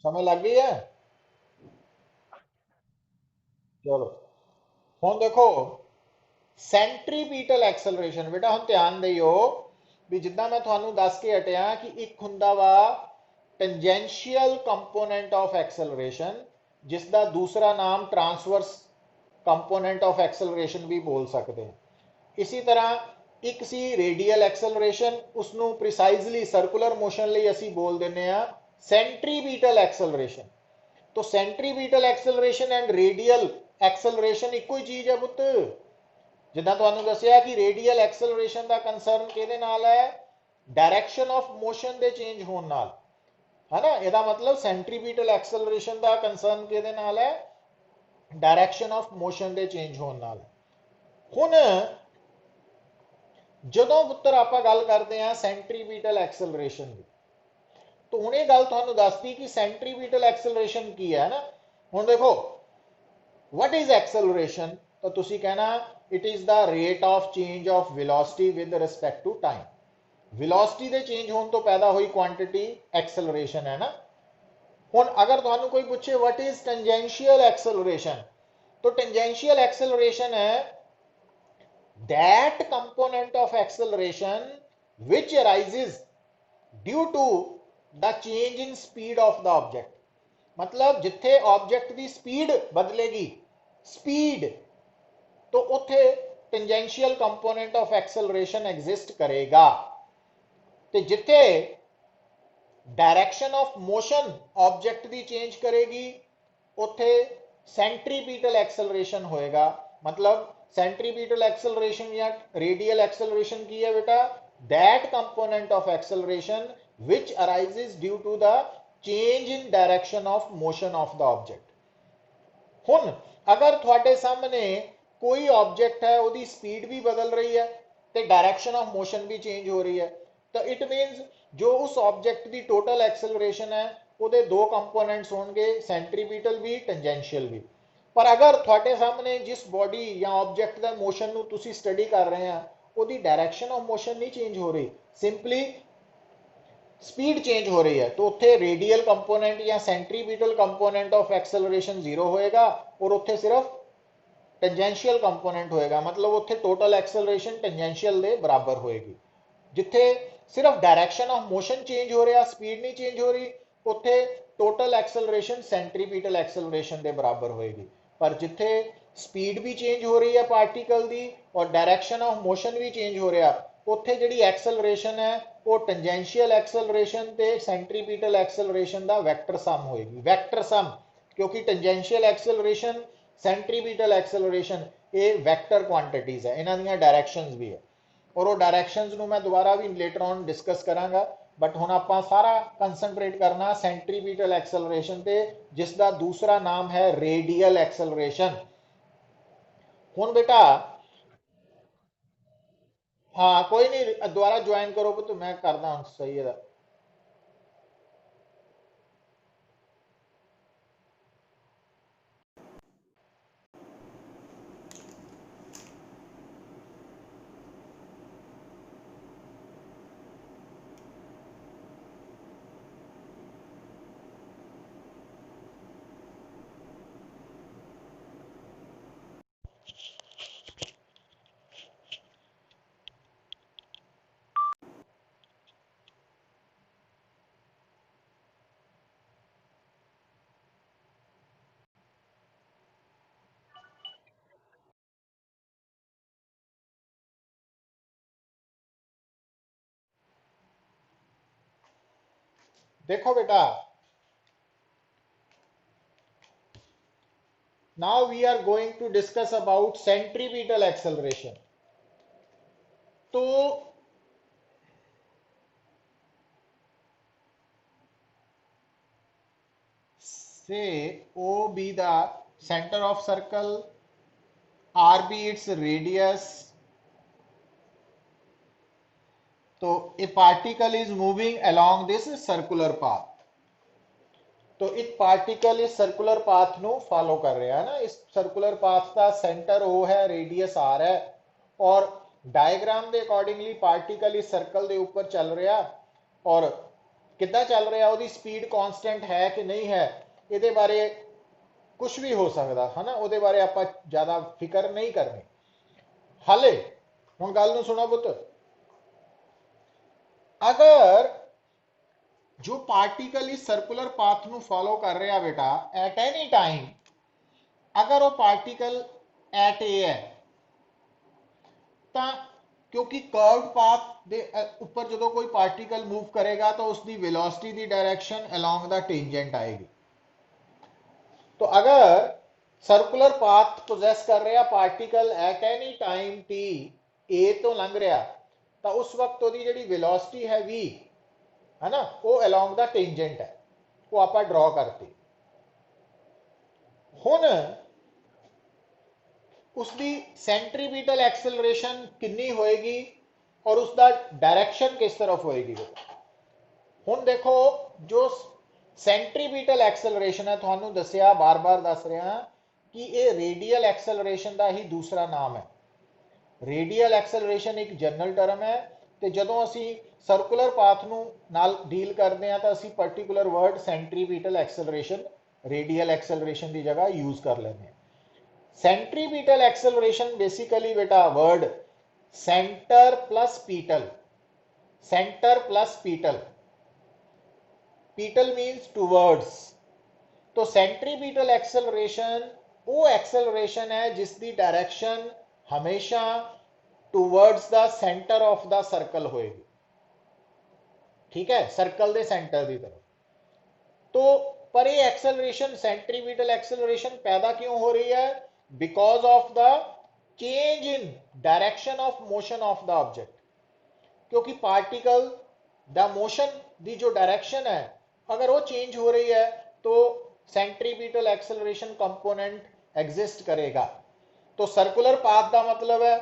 ਸਮਝ ਲੱਗ ਗਈ ਹੈ? ਚਲੋ ਹੁਣ ਦੇਖੋ, ਸੈਂਟਰੀਪੀਟਲ ਐਕਸਲਰੇਸ਼ਨ ਬੇਟਾ ਹੁਣ ਧਿਆਨ ਦਿਓ, ਵੀ ਜਿੱਦਾਂ ਮੈਂ ਤੁਹਾਨੂੰ ਦੱਸ ਕੇ ਹਟਿਆ ਕਿ ਇੱਕ ਹੁੰਦਾ ਵਾ ਟੈਂਜੈਂਸ਼ੀਅਲ ਕੰਪੋਨੈਂਟ ਆਫ ਐਕਸਲਰੇਸ਼ਨ, ਜਿਸ ਦਾ ਦੂਸਰਾ ਨਾਮ ਟਰਾਂਸਵਰਸ ਕੰਪੋਨੈਂਟ ਆਫ ਐਕਸਲਰੇਸ਼ਨ ਵੀ ਬੋਲ ਸਕਦੇ ਹਾਂ। ਇसी ਤਰ੍ਹਾਂ ਇੱਕ ਸੀ ਰੇਡੀਅਲ ਐਕਸਲਰੇਸ਼ਨ, ਉਸ ਨੂੰ ਪ੍ਰੀਸਾਈਜ਼ਲੀ ਸਰਕੂਲਰ ਮੋਸ਼ਨ ਲਈ ਅਸੀਂ ਬੋਲ ਦਿੰਦੇ ਆ ਸੈਂਟਰੀਪੀਟਲ ਐਕਸਲਰੇਸ਼ਨ। तो centripetal acceleration and radial acceleration ਇੱਕੋ ਹੀ ਚੀਜ਼ ਹੈ ਪੁੱਤ। ਜਿੱਦਾਂ ਤੁਹਾਨੂੰ ਦੱਸਿਆ ਕਿ ਰੇਡੀਅਲ ਐਕਸਲਰੇਸ਼ਨ ਦਾ ਕੰਸਰਨ ਕਿਹਦੇ ਨਾਲ ਹੈ? ਡਾਇਰੈਕਸ਼ਨ ਆਫ ਮੋਸ਼ਨ ਦੇ ਚੇਂਜ ਹੋਣ ਨਾਲ, ਹੈ ਨਾ। ਇਹਦਾ ਮਤਲਬ ਸੈਂਟਰੀਪੀਟਲ ਐਕਸਲਰੇਸ਼ਨ ਦਾ ਕੰਸਰਨ ਕਿਹਦੇ ਨਾਲ ਹੈ? ਡਾਇਰੈਕਸ਼ਨ ਆਫ ਮੋਸ਼ਨ ਦੇ ਚੇਂਜ ਹੋਣ ਨਾਲ। ਹੁਣ ਜਦੋਂ ਪੁੱਤਰ ਆਪਾਂ ਗੱਲ ਕਰਦੇ ਹਾਂ ਸੈਂਟਰੀਪੀਟਲ ਐਕਸਲਰੇਸ਼ਨ ਦੀ, तो हूँ ये गल तुहानू दसती कि सेंट्रीपीटल एक्सेलरेशन की है ना। हुण देखो व्हाट इज एक्सेलरेशन, तो तुसी कहना it is the rate of change of velocity with respect to time. Velocity दे चेंज होने तो पैदा हुई क्वांटिटी एक्सेलरेशन है ना। हुण अगर तुहानू कोई पूछे व्हाट इज टेंजेंशियल एक्सेलरेशन, तो टेंजेंशियल एक्सेलरेशन है that component of acceleration which arises due to the change in speed of the object. मतलब जिथे ऑब्जेक्ट की स्पीड बदलेगी, स्पीड, तो उथे tangential component of acceleration exist करेगा। तो जिथे डायरेक्शन ऑफ मोशन ऑब्जेक्ट की चेंज करेगी, उथे सेंट्रीपीटल एक्सेलरेशन होएगा। मतलब सेंट्रीपीटल एक्सेलरेशन या रेडियल एक्सेलरेशन की है बेटा? That component of acceleration which arises due to the change in direction of motion of the object। ਹੁਣ अगर ਤੁਹਾਡੇ ਸਾਹਮਣੇ कोई ऑब्जेक्ट है, ਉਹਦੀ स्पीड भी बदल रही है ਤੇ डायरेक्शन ऑफ मोशन भी चेंज हो रही है, तो इट मीन्स जो उस ऑब्जेक्ट की टोटल एक्सेलरेशन है ਉਹਦੇ दो कंपोनेंट्स होंगे, सेंट्रीपीटल भी टेंजेंशियल भी। पर अगर ਤੁਹਾਡੇ ਸਾਹਮਣੇ जिस बॉडी या ऑब्जेक्ट ਦਾ मोशन ਨੂੰ ਤੁਸੀਂ स्टडी कर रहे हैं, ਉਹਦੀ डायरेक्शन ऑफ मोशन नहीं चेंज हो रही, सिंपली स्पीड चेंज हो रही है, तो उत्थे रेडियल कंपोनेंट या centripetal component of acceleration zero होएगा, और उत्थे सिर्फ टेंजेंशियल कंपोनेंट होएगा। मतलब उत्थे टोटल एक्सेलरेशन टेंजेंशियल दे बराबर होएगी। जिथे सिर्फ डायरेक्शन ऑफ मोशन चेंज हो रहा, स्पीड नहीं चेंज हो रही, उत्थे टोटल एक्सेलरेशन सेंट्रीपीटल एक्सेलरेशन दे बराबर होएगी। पर जिथे स्पीड भी चेंज हो रही है पार्टिकल दी और डायरेक्शन ऑफ मोशन भी चेंज हो रहा, उत्थे जिहड़ी एक्सेलरेशन है वो टेंजेंशियल एक्सेलरेशन ते सेंट्रीपीटल एक्सेलरेशन दा वेक्टर सम होएगी। वेक्टर सम, क्योंकि टेंजेंशियल एक्सेलरेशन सेंट्रीपीटल एक्सेलरेशन ये वेक्टर क्वांटिटीज है, इन्हां दीयां डायरेक्शंस भी है, और वो डायरेक्शंस नूं मैं दोबारा भी लेटर ऑन डिस्कस करांगा। बट हुण आपां सारा कंसनट्रेट करना सेंट्रीपीटल एक्सेलरेशन ते, जिसका दूसरा नाम है रेडियल एक्सेलरेशन। हुण बेटा हाँ कोई नहीं, दोबारा ज्वाइन करो तो मैं करदा हूं सही है। देखो बेटा, now we are going to discuss about centripetal acceleration. तो say O be the center of circle, R be its radius. So a particle is moving along this circular path. तो एक पार्टिकल इस सर्कुलर पाथ ਨੂੰ follow कर रहा है ना, इस सर्कुलर पाथ का सेंटर O है, रेडियस R है, और डायग्राम ਦੇ ਅਕੋਰਡਿੰਗਲੀ ਪਾਰਟੀਕਲ ਇਸ ਸਰਕਲ ਦੇ ਉੱਪਰ ਚੱਲ ਰਿਹਾ, ਔਰ ਕਿੱਦਾਂ ਚੱਲ ਰਿਹਾ, ਉਹਦੀ ਸਪੀਡ ਕਾਂਸਟੈਂਟ ਹੈ ਕਿ ਨਹੀਂ ਹੈ, ਇਹਦੇ ਬਾਰੇ ਕੁਝ ਵੀ ਹੋ ਸਕਦਾ ਹੈ ਨਾ, ਉਹਦੇ ਬਾਰੇ ਆਪਾਂ ਜ਼ਿਆਦਾ ਫਿਕਰ ਨਹੀਂ ਕਰਨੀ ਹਾਲੇ। ਹੁਣ ਗੱਲ ਨੂੰ ਸੁਣੋ ਪੁੱਤ, ਅਗਰ जो पार्टिकल इस सर्कुलर पाथ ਨੂੰ फॉलो कर रहा बेटा एट एनी टाइम, अगर वो पार्टिकल एट ए है तो क्योंकि कर्व्ड पाथ ਦੇ ਉੱਪਰ ਜਦੋਂ ਕੋਈ ਪਾਰਟੀਕਲ मूव करेगा तो उसकी वेलोसिटी की डायरेक्शन अलोंग द टेंजेंट आएगी। तो अगर सर्कुलर पाथ पोजेस कर रहा particle at any time T A तो लंघ रहा, तो उस वक्त ਉਹਦੀ ਜਿਹੜੀ वेलोसिटी है v है ना, वो अलोंग द टेंजेंट है, वो आप ड्रॉ करते। हुन उसकी सेंट्रीपिटल एक्सेलरेशन कितनी होएगी और उसका डायरेक्शन किस तरफ होएगी। हुन देखो जो सेंट्रीपिटल एक्सेलरेशन है, थानू दसिया बार बार दस रहा कि ये रेडियल एक्सेलरेशन का ही दूसरा नाम है। रेडियल एक्सेलरेशन एक जनरल टर्म है, तो जदों असी सर्कुलर पाथ ਨੂੰ ਨਾਲ ਡੀਲ ਕਰਦੇ ਆ ਤਾਂ ਅਸੀਂ particular word centripetal acceleration radial acceleration की जगह यूज कर लेते हैं। सेंट्रीपिटल एक्सेलरेशन बेसिकली बेटा word centre plus petal, centre plus petal, petal means towards. तो सेंट्रीपिटल एक्सेलरेशन वो एक्सेलरेशन है जिसकी डायरेक्शन हमेशा towards the centre of the circle होएगी, ठीक है, सर्कल के सेंटर की तरफ। तो पर ये एक्सेलरेशन सेंट्रीपिटल एक्सेलरेशन पैदा क्यों हो रही है? Because of the change in direction of motion of the object. क्योंकि पार्टिकल द मोशन की जो डायरेक्शन है अगर वो चेंज हो रही है तो सेंट्रीपिटल एक्सेलरेशन कंपोनेंट एग्जिस्ट करेगा। तो सर्कुलर पाथ का मतलब है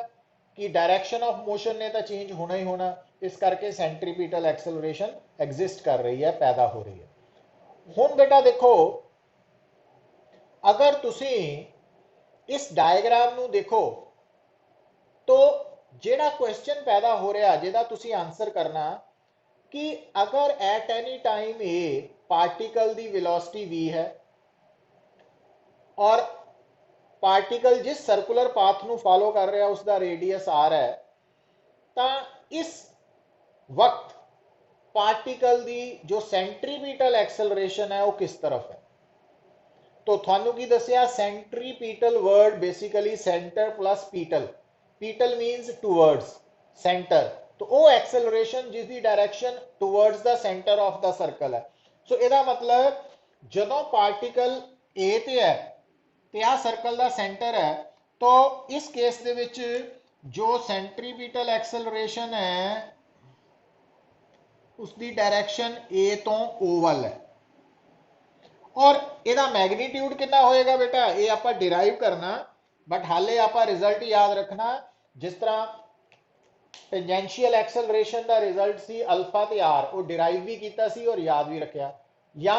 कि डायरेक्शन ऑफ मोशन ने तो चेंज होना ही होना, इस करके सेंट्रीपिटल एक्सेलरेशन एग्जिस्ट कर रही है, पैदा हो रही है। हुण बेटा देखो, अगर तुसी इस डायग्राम नू देखो तो जेड़ा क्वेश्चन पैदा हो रहा जिहदा तुसी आंसर करना कि अगर at any time A particle the velocity v है और पार्टिकल जिस सर्कुलर पाथ नू फॉलो कर रहा उसका रेडियस r है, तो इस वक्त पार्टिकल दी जो सेंट्रीपिटल एक्सेलरेशन है वो किस तरफ है। तो थानू की दसिया centripetal word basically centre plus petal, petal means towards centre, तो वो एक्सेलरेशन जिसकी direction towards the centre of the circle है। सो इसका मतलब जदों पार्टिकल ए ते है ते आ सर्कल का सेंटर है, तो इस केस दे विच जो सेंट्रीपिटल एक्सेलरेशन है उसकी डायरेक्शन ए तो ओ वाल है, और इसका मैग्नीट्यूड कितना होएगा बेटा ये आप डिराइव करना, बट हाले आप रिजल्ट याद रखना। जिस तरह टेंजेंशियल एक्सेलरेशन का रिजल्ट सी अल्फा ते आर, वो डिराइव भी किया सी और याद भी रखा। या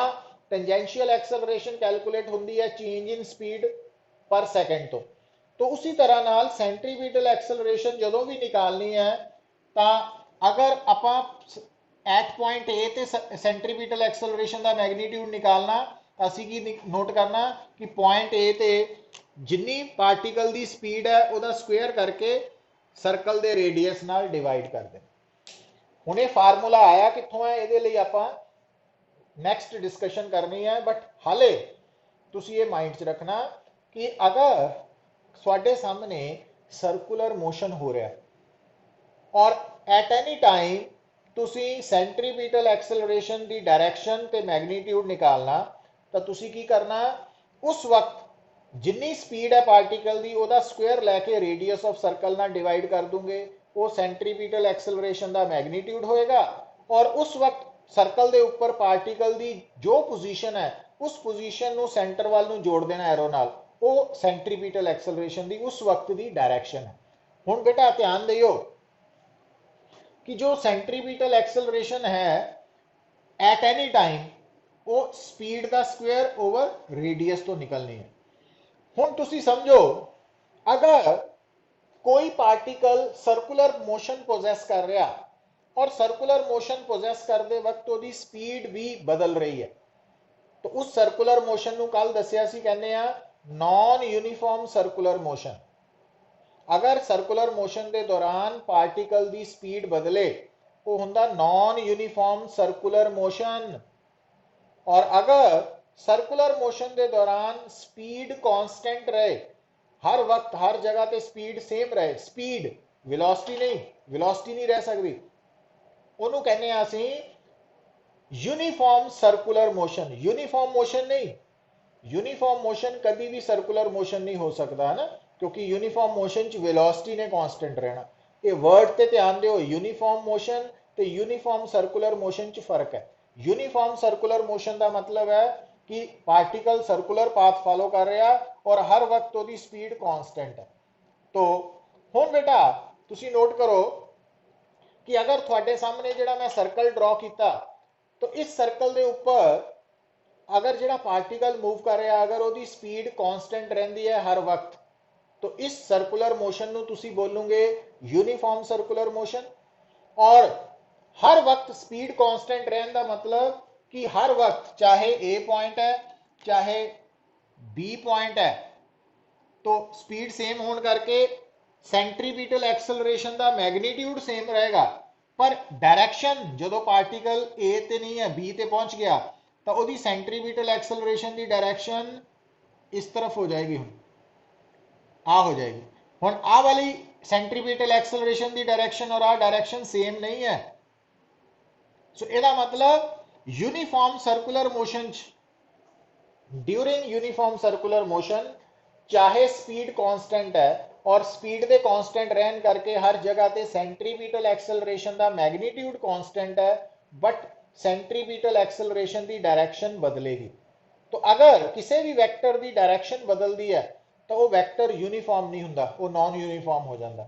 टेंजेंशियल एक्सेलरेशन कैलकुलेट होंदी है चेंज इन स्पीड पर सेकेंड तो उसी तरह नाल सेंट्रीपिटल एक्सेलरेशन जदों भी निकालनी है तो अगर आप एट पॉइंट ए ते सेंट्रीपिटल एक्सेलरेशन का मैग्नीट्यूड निकालना, असी की नोट करना कि पॉइंट ए ते जिन्नी पार्टिकल की स्पीड है वह स्क्वेयर करके सर्कल के रेडियस नाल डिवाइड कर दें। हुण ये फार्मूला आया कित्थों है, ये लिए आप नैक्सट डिस्कशन करनी है, बट हाले तुसी ये माइंड च रखना कि अगर तुहाडे सामने सर्कुलर मोशन हो रहा है और एट एनी टाइम तुसी सेंट्रीपिटल एक्सेलरेशन की डायरेक्शन ते मैग्नीट्यूड निकालना, तो तुसी की करना उस वक्त जिन्नी स्पीड है पार्टिकल की ਉਹਦਾ ਸਕੁਅਰ ਲੈ ਕੇ ਰੇਡੀਅਸ ਆਫ ਸਰਕਲ ਨਾਲ ਡਿਵਾਈਡ ਕਰ दूंगे वो सेंट्रीपिटल एक्सेलरेशन का मैग्नीट्यूड होएगा और उस वक्त सर्कल के उपर पार्टिकल की जो पोजीशन है उस पोजीशन को सेंटर वाल नूं जोड़ देना एरो नाल वो सेंट्रीपिटल एक्सेलरेशन की उस वक्त की डायरैक्शन है। हुण बेटा ध्यान दियो कि जो सेंट्रीपिटल एक्सेलरेशन है एट एनी टाइम वो स्पीड का स्क्वेयर ओवर रेडियस तो निकलनी है। हुण तुसी समझो अगर कोई पार्टिकल सर्कुलर मोशन पोजेस कर रहा और सर्कुलर मोशन पोजेस करते वक्त उसकी स्पीड भी बदल रही है तो उस सर्कुलर मोशन को कल दसिया सी कहने नॉन यूनीफॉर्म सर्कुलर मोशन। अगर सर्कुलर मोशन के दौरान पार्टिकल की स्पीड बदले वो हुंदा नॉन यूनीफॉर्म सर्कुलर मोशन और अगर सर्कुलर मोशन के दौरान स्पीड कांस्टेंट रहे हर वक्त हर जगह पे स्पीड सेम रहे स्पीड वेलोसिटी नहीं रह सकती उन्होंने कहने असी uniform circular motion. Uniform motion नहीं यूनीफॉर्म मोशन कभी भी सर्कुलर मोशन नहीं हो सकता है ना क्योंकि यूनीफॉर्म मोशन च वेलोसिटी ने कांस्टेंट रहना। ये वर्ड ते ध्यान दो यूनीफॉर्म मोशन ते यूनीफॉर्म सर्कुलर मोशन च फर्क है। यूनीफॉर्म सर्कुलर मोशन का मतलब है कि पार्टिकल सर्कुलर पाथ फॉलो कर रहा और हर वक्त उसकी स्पीड कांस्टेंट है। तो हुण बेटा तुसी नोट करो कि अगर थोड़े सामने जो मैं सर्कल ड्रॉ किया तो इस सर्कल के उपर अगर जो पार्टिकल मूव कर रहा अगर वो स्पीड कांस्टेंट रही है हर वक्त तो इस सर्कुलर मोशन को तुसी बोलोगे यूनीफॉर्म सर्कुलर मोशन। और हर वक्त स्पीड कांस्टेंट रहने का मतलब कि हर वक्त चाहे ए पॉइंट है चाहे बी पॉइंट है तो स्पीड सेम होने करके सेंट्रीपिटल एक्सेलरेशन का मैग्नीट्यूड सेम रहेगा पर डायरेक्शन जो पार्टिकल ए ते नहीं है बी ते पहुंच गया तो वो सेंट्रीपिटल एक्सेलरेशन की डायरेक्शन इस तरफ हो जाएगी हो जाएगी। हुण आ वाली सेंट्रीपिटल एक्सेलरेशन की डायरेक्शन और आ डायरेक्शन सेम नहीं है। सो इसका मतलब uniform circular motion during uniform circular motion चाहे स्पीड कांस्टेंट है और स्पीड के कांस्टेंट रहने करके हर जगह पे सेंट्रीपिटल एक्सेलरेशन का मैग्नीट्यूड कांस्टेंट है बट सेंट्रीपिटल एक्सेलरेशन की डायरेक्शन बदलेगी। तो अगर किसी भी वैक्टर की डायरेक्शन बदलती है तो वो वैक्टर यूनीफॉर्म नहीं होंदा वो नॉन यूनीफॉर्म हो जाता।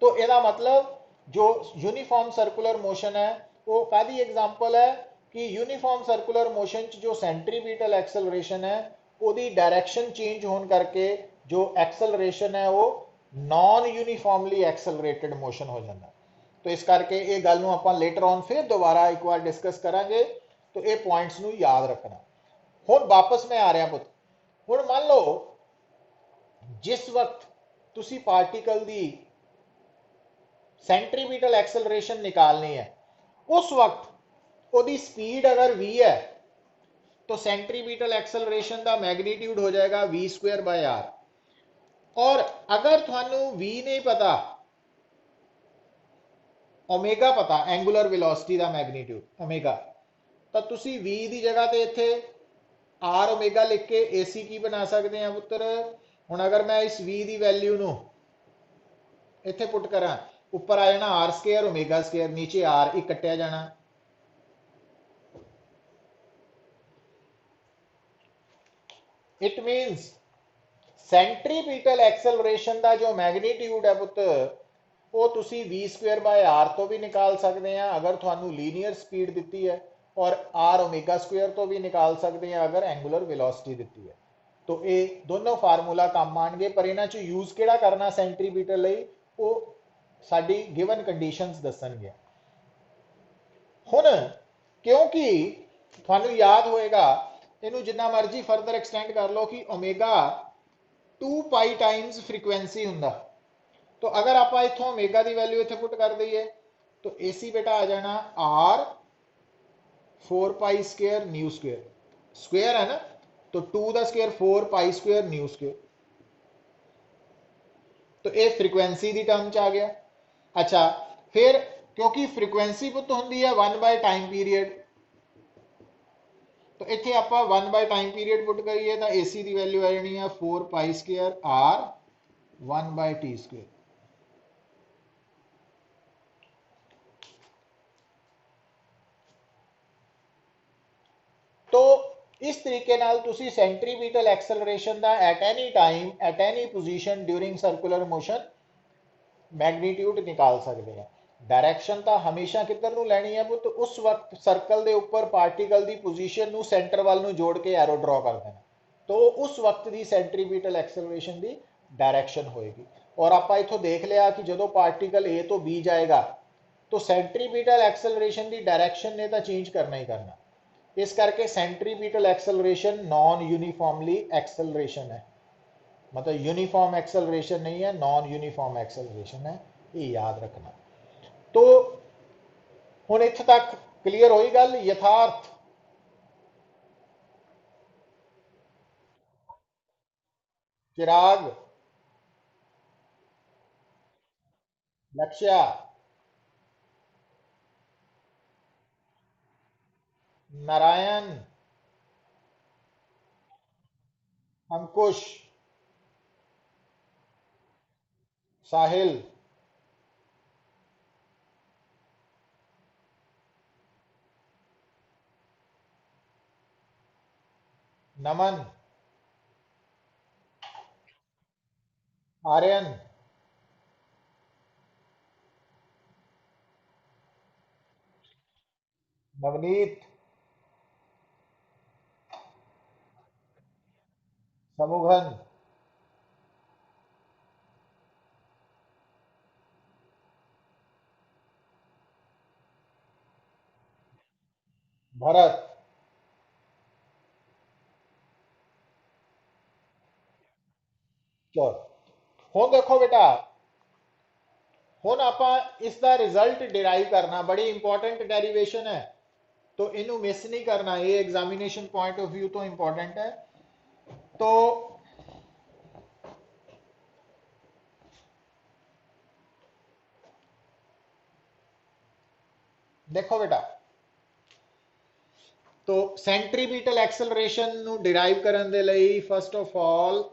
तो इसका मतलब जो यूनीफॉर्म सर्कुलर मोशन है वो कादी एग्जांपल है कि यूनीफॉर्म सर्कुलर मोशन जो सेंट्रीपिटल एक्सेलरेशन है उसकी डायरेक्शन चेंज होने करके जो एक्सेलरेशन है वो नॉन यूनीफॉर्मली एक्सेलरेटेड मोशन हो जाता। तो इस करके ये गल नूं आपां लेटर ऑन फिर दोबारा एक बार डिस्कस करांगे तो ये पॉइंट्स नूं याद रखना। हुण वापस मैं आ रहा पुत हुण मान लो जिस वक्त तुसी पार्टिकल की सेंट्रीपिटल एक्सेलरेशन निकालनी है उस वक्त उसकी स्पीड अगर v है तो सेंट्रीपिटल एक्सेलरेशन का मैग्नीट्यूड हो जाएगा v स्क्वायर बाय r। और अगर थानू v नहीं पता ओमेगा पता एंगुलर वेलोसिटी का मैग्नीट्यूड ओमेगा तो तुसी v की जगह पे इत्थे r ओमेगा लिख के ac की बना सकते हैं पुत्र। हुण अगर मैं इस v की वैल्यू नूं इत्थे पुट करा ऊपर आ जाना r स्क्वायर ओमेगा स्क्वायर नीचे r एक कट्टिया जाना। इट मीन्स सेंट्रीपिटल एक्सेलरेशन का जो मैग्नीट्यूड है पुत्र वो तुसी v स्क्वायर बाय r तो भी निकाल सकते हैं अगर थानू लीनियर स्पीड दी है और r ओमेगा स्क्वायर तो भी निकाल सकते हैं अगर एंगुलर वेलोसिटी दी है। तो ये दोनों फार्मूला काम आएंगे पर इन्हां च यूज किहड़ा करना सेंट्रीपिटल लई वो साडी गिवन कंडीशंस दसणगे। हुण क्योंकि थानू याद होएगा इनू जिन्ना मर्जी फर्दर एक्सटेंड कर लो कि ओमेगा 2 पाई टाइम्स फ्रीक्वेंसी हुंदा तो अगर आप इथों ओमेगा की वैल्यू इत्थे पुट कर दईए तो AC बेटा आ जाना r 4 pi square new square square है ना तो 2 का square 4 pi square new square तो ये फ्रीक्वेंसी की टर्म च आ गया। अच्छा फिर क्योंकि फ्रीक्वेंसी पुत होंदी है 1 बाय टाइम पीरियड तो इतने आप 1/टाइम पीरियड पुट करिए तो AC की वैल्यू आ जानी है 4π² R 1/T²। तो इस तरीके नाल तुसी सेंट्रीपीटल एक्सेलरेशन का at any time at any position during circular motion magnitude निकाल सकते हैं। डायरेक्शन तो हमेशा किधर नूं लैनी है पुत, उस वक्त सर्कल के उपर पार्टिकल की पोजीशन नूं सेंटर वाल नूं जोड़ के एरो ड्रॉ कर देना, तो उस वक्त की सेंट्रीपीटल एक्सेलरेशन की डायरेक्शन होएगी। और आप इथों देख लिया कि जो पार्टिकल ए तो बी जाएगा तो सेंट्रीपीटल एक्सेलरेशन की डायरेक्शन ने तो चेंज करना ही करना। इस करके centripetal acceleration non uniformly acceleration है, मतलब यूनिफॉर्म एक्सेलरेशन नहीं है, नॉन यूनिफॉर्म एक्सेलरेशन है, ये याद रखना। तो हुण इत्थे तक क्लीयर होई गल। यथार्थ, चिराग, लक्ष्या, नारायण, अंकुश, साहिल, नमन, आर्यन, नवनीत, समुघन, भरत। चलो हुण देखो बेटा, हुण आपां इसका रिजल्ट डिराइव करना, बड़ी इंपॉर्टेंट डेरिवेशन है, तो इनू मिस नहीं करना, ये एग्जामिनेशन पॉइंट ऑफ व्यू तो इंपॉर्टेंट है। तो देखो बेटा, तो सेंट्रीपीटल एक्सेलरेशन ਨੂੰ ਡਿਰਾਈਵ ਕਰਨ ਦੇ ਲਈ ਫਸਟ ਆਫ ਆਲ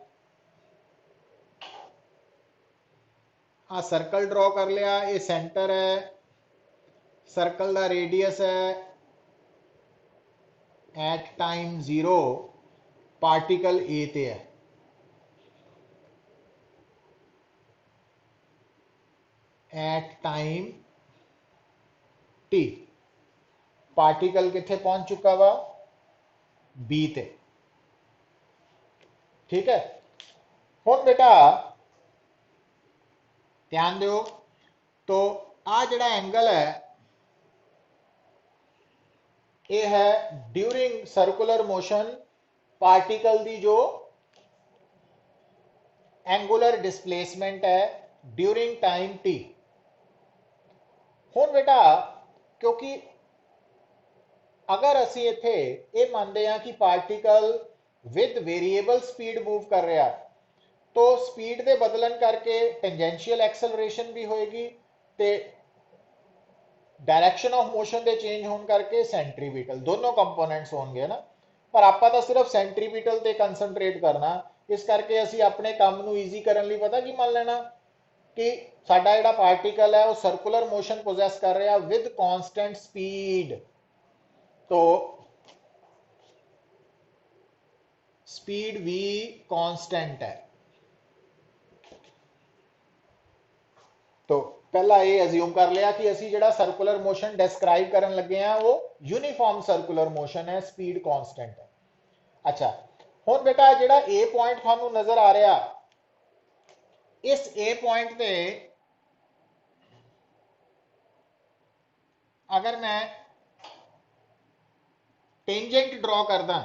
ਆ ਸਰਕਲ ਡਰਾ ਕਰ ਲਿਆ, ਇਹ ਸੈਂਟਰ ਹੈ, ਸਰਕਲ ਦਾ ਰੇਡੀਅਸ ਹੈ ਐਟ ਟਾਈਮ 0 ਪਾਰਟੀਕਲ A ਤੇ ਹੈ, ਐਟ ਟਾਈਮ T पार्टिकल कितने पहुंच चुका वा B ते। ठीक है, हुण बेटा ध्यान दो, तो आ जड़ा एंगल है ये है ड्यूरिंग सर्कुलर मोशन पार्टिकल दी जो एंगुलर डिस्प्लेसमेंट है ड्यूरिंग टाइम T। हुण बेटा क्योंकि अगर असी इत्थे ये मानते हैं कि particle with variable speed move कर रहा, तो स्पीड के बदलन करके टेंजेंशियल एक्सेलरेशन भी होएगी, ते डायरेक्शन ऑफ मोशन के चेंज होने करके सेंट्रीपिटल दोनों कंपोनेंट्स होंगे ना। पर आप तो सिर्फ सेंट्रीपिटल ते कंसंट्रेट करना, इस करके असी अपने काम नू ईजी करने लिए पता की मान लेना कि साडा जिहड़ा पार्टिकल है वो सर्कुलर मोशन पोजेस कर रहा विद कांस्टेंट स्पीड, तो स्पीड भी कांस्टेंट है। तो पहला ये अज्यूम कर लिया कि असी जिहड़ा सर्कुलर मोशन डिस्क्राइब करन लगे हैं वो यूनिफॉर्म सर्कुलर मोशन है, स्पीड कांस्टेंट है। अच्छा, हुण बेटा जिहड़ा ए पॉइंट थानू नजर आ रहा, इस ए पॉइंट पे अगर मैं टेंजेंट ड्रॉ करदा,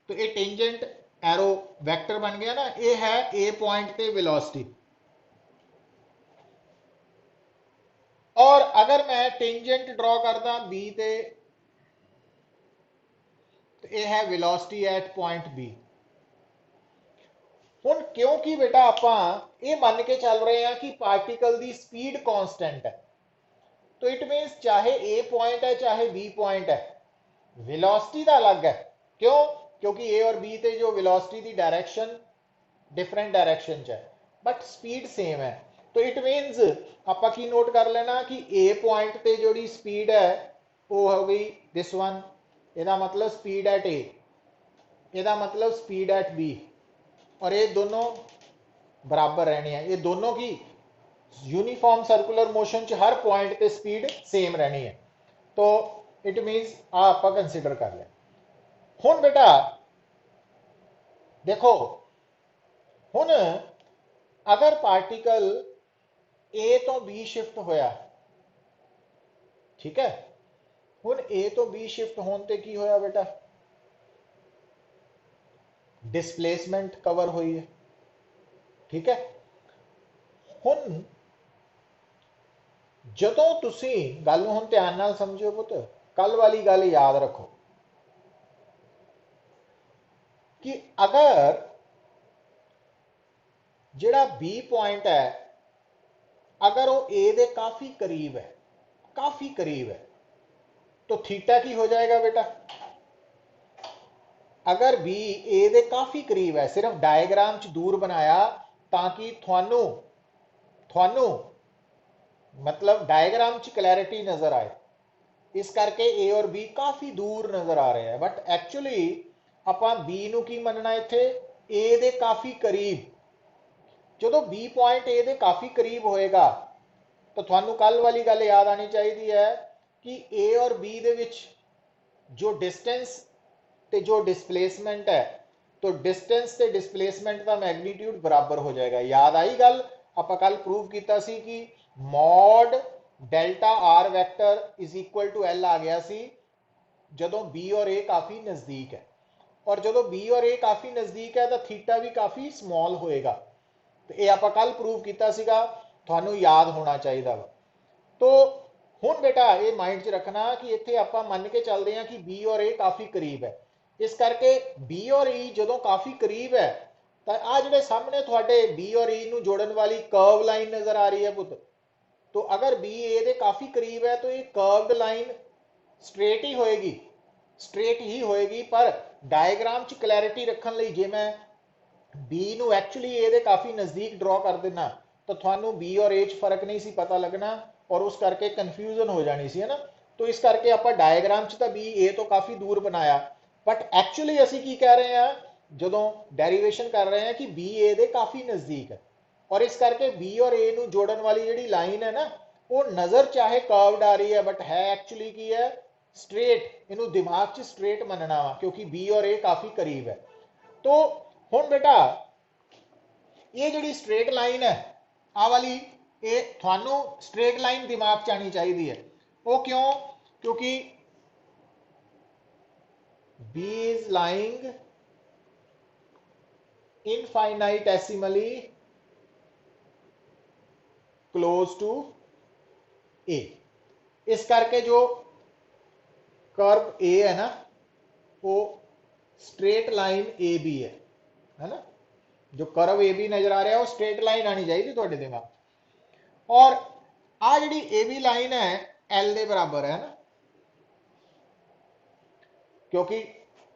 तो ये टेंजेंट एरो वेक्टर बन गया ना, ये है ए पॉइंट पे वेलोसिटी। और अगर मैं टेंजेंट ड्रॉ करदा बी ते, तो ये है वेलोसिटी एट पॉइंट बी। हुण क्योंकि बेटा आपां ये मान के चल रहे हैं कि पार्टिकल की स्पीड कांस्टेंट है, तो इट मीनस चाहे ए पॉइंट है चाहे बी पॉइंट है, वेलोसिटी का अलग है। क्यों? क्योंकि ए और बी ते जो वेलोसिटी की डायरेक्शन डिफरेंट डायरेक्शन च है, बट स्पीड सेम है। तो इट मीनस आप की नोट कर लेना कि ए पॉइंट ते जो स्पीड है वो हो गई दिस वन, ਇਹਦਾ मतलब स्पीड एट ए, ਇਹਦਾ मतलब स्पीड एट बी, और ये दोनों बराबर रहनी है। ये दोनों की यूनिफॉर्म सर्कुलर मोशन च हर पॉइंट पे स्पीड सेम रहनी है। तो इट मीनस आप कंसीडर कर लें। हुन बेटा देखो, हुन अगर पार्टिकल ए तो बी शिफ्ट होया, ठीक है, हुन ए तो बी शिफ्ट होने ते की होया बेटा, डिस्प्लेसमेंट कवर हुई है, ठीक है। हुन ਜਦੋਂ ਤੁਸੀਂ ਗੱਲ ਨੂੰ ਹੁਣ ਧਿਆਨ ਨਾਲ ਸਮਝਿਓ ਪੁੱਤ, ਕੱਲ ਵਾਲੀ ਗੱਲ याद रखो कि अगर ਜਿਹੜਾ बी पॉइंट है अगर वो ए दे काफी करीब है, काफी करीब है, तो थीटा की हो जाएगा बेटा। अगर बी ए दे काफी करीब है, सिर्फ डायग्राम च दूर बनाया ताकि थानू थानू मतलब डायग्राम च क्लैरिटी नजर आए, इस करके ए और बी काफी दूर नजर आ रहे हैं, बट एक्चुअली ਆਪਾਂ बी ਨੂੰ ਕੀ ਮੰਨਣਾ ਇੱਥੇ, ए ਦੇ ਕਾਫੀ ਕਰੀਬ। ਜਦੋਂ बी पॉइंट ए ਦੇ ਕਾਫੀ ਕਰੀਬ ਹੋਏਗਾ ਤਾਂ ਤੁਹਾਨੂੰ ਕੱਲ ਵਾਲੀ ਗੱਲ ਯਾਦ ਆਣੀ ਚਾਹੀਦੀ ਹੈ कि ए और बी ਦੇ ਵਿੱਚ जो डिस्टेंस ਤੇ जो डिस्प्लेसमेंट है, तो डिस्टेंस ਤੇ डिस्प्लेसमेंट ਦਾ मैग्नीट्यूड बराबर हो जाएगा। याद आई गल, ਆਪਾਂ ਕੱਲ प्रूव ਕੀਤਾ ਸੀ कि mod delta R vector is equal to L आ गया सी ਜਦੋਂ बी और ए काफी नजदीक है, और ਜਦੋਂ बी और ए काफी नजदीक है तो थीटा भी काफी स्मॉल होएगा। तो ये आप कल प्रूव किया सीगा, थानू याद होना चाहिए वा। तो हुन बेटा ये माइंड च रखना कि इत्थे आप मन के चलते हैं कि बी और ए काफी करीब है, इस करके बी और ई जो काफी करीब है तो आ जिहड़े सामने थोड़े बी और ई नू जोड़न वाली कर्व लाइन नजर आ रही है पुत, तो अगर बी ए दे काफी करीब है तो ये कर्व्ड लाइन स्ट्रेट ही होएगी, स्ट्रेट ही होएगी। पर डायग्राम च क्लैरिटी रखने लई जे मैं बी नू एक्चुअली ए दे काफी नजदीक ड्रॉ कर देना तो थानू बी और ए च फर्क नहीं सी पता लगना, और उस करके कन्फ्यूजन हो जानी सी, है ना। तो इस करके आप डायग्राम च तो बी ए तो काफी दूर बनाया, बट एक्चुअली असी की कह रहे हैं ਜਦੋਂ डेरिवेशन कर रहे हैं कि बी ए दे काफी नजदीक है, और इस करके बी और ए नू जोड़न वाली ਜਿਹੜੀ लाइन है ना वो नजर चाहे कर्व्ड आ रही है बट है एक्चुअली की है स्ट्रेट। इनू दिमाग च स्ट्रेट मनना वा क्योंकि बी और ए काफी करीब है। तो हुन बेटा ये जी स्ट्रेट लाइन है आ वाली, ये थानू स्ट्रेट लाइन दिमाग च आनी चाहिए है। वो क्यों? क्योंकि B is lying infinitesimally close to A, इस करके जो कर्व ए है ना वो स्ट्रेट लाइन ए बी है ना, जो कर्व ए बी नजर आ रहा है वो स्ट्रेट लाइन आनी चाहिए थोड़े दिमाग। और आ जी ए बी लाइन है एल के बराबर है ना, क्योंकि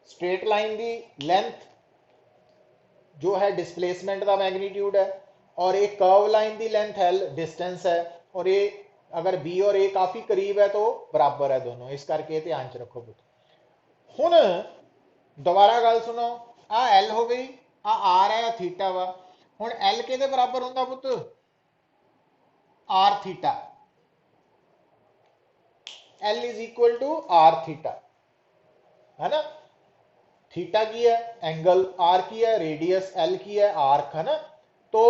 स्ट्रेट लाइन की लेंथ जो है डिस्प्लेसमेंट का मैग्नीट्यूड है, और एक कर्व लाइन की लेंथ एल डिस्टेंस है, और ये अगर बी और ए काफी करीब है तो बराबर है दोनों, इस करके ध्यान च रखो पुत। हुन दोबारा गल सुनो, आ एल हो गई, आ आर है, थीटा वा। हुन एल के बराबर होंदा पुत, r theta, l is equal to r theta, है ना। थीटा की है एंगल, आर की है रेडियस, एल की है आर्क, है ना। तो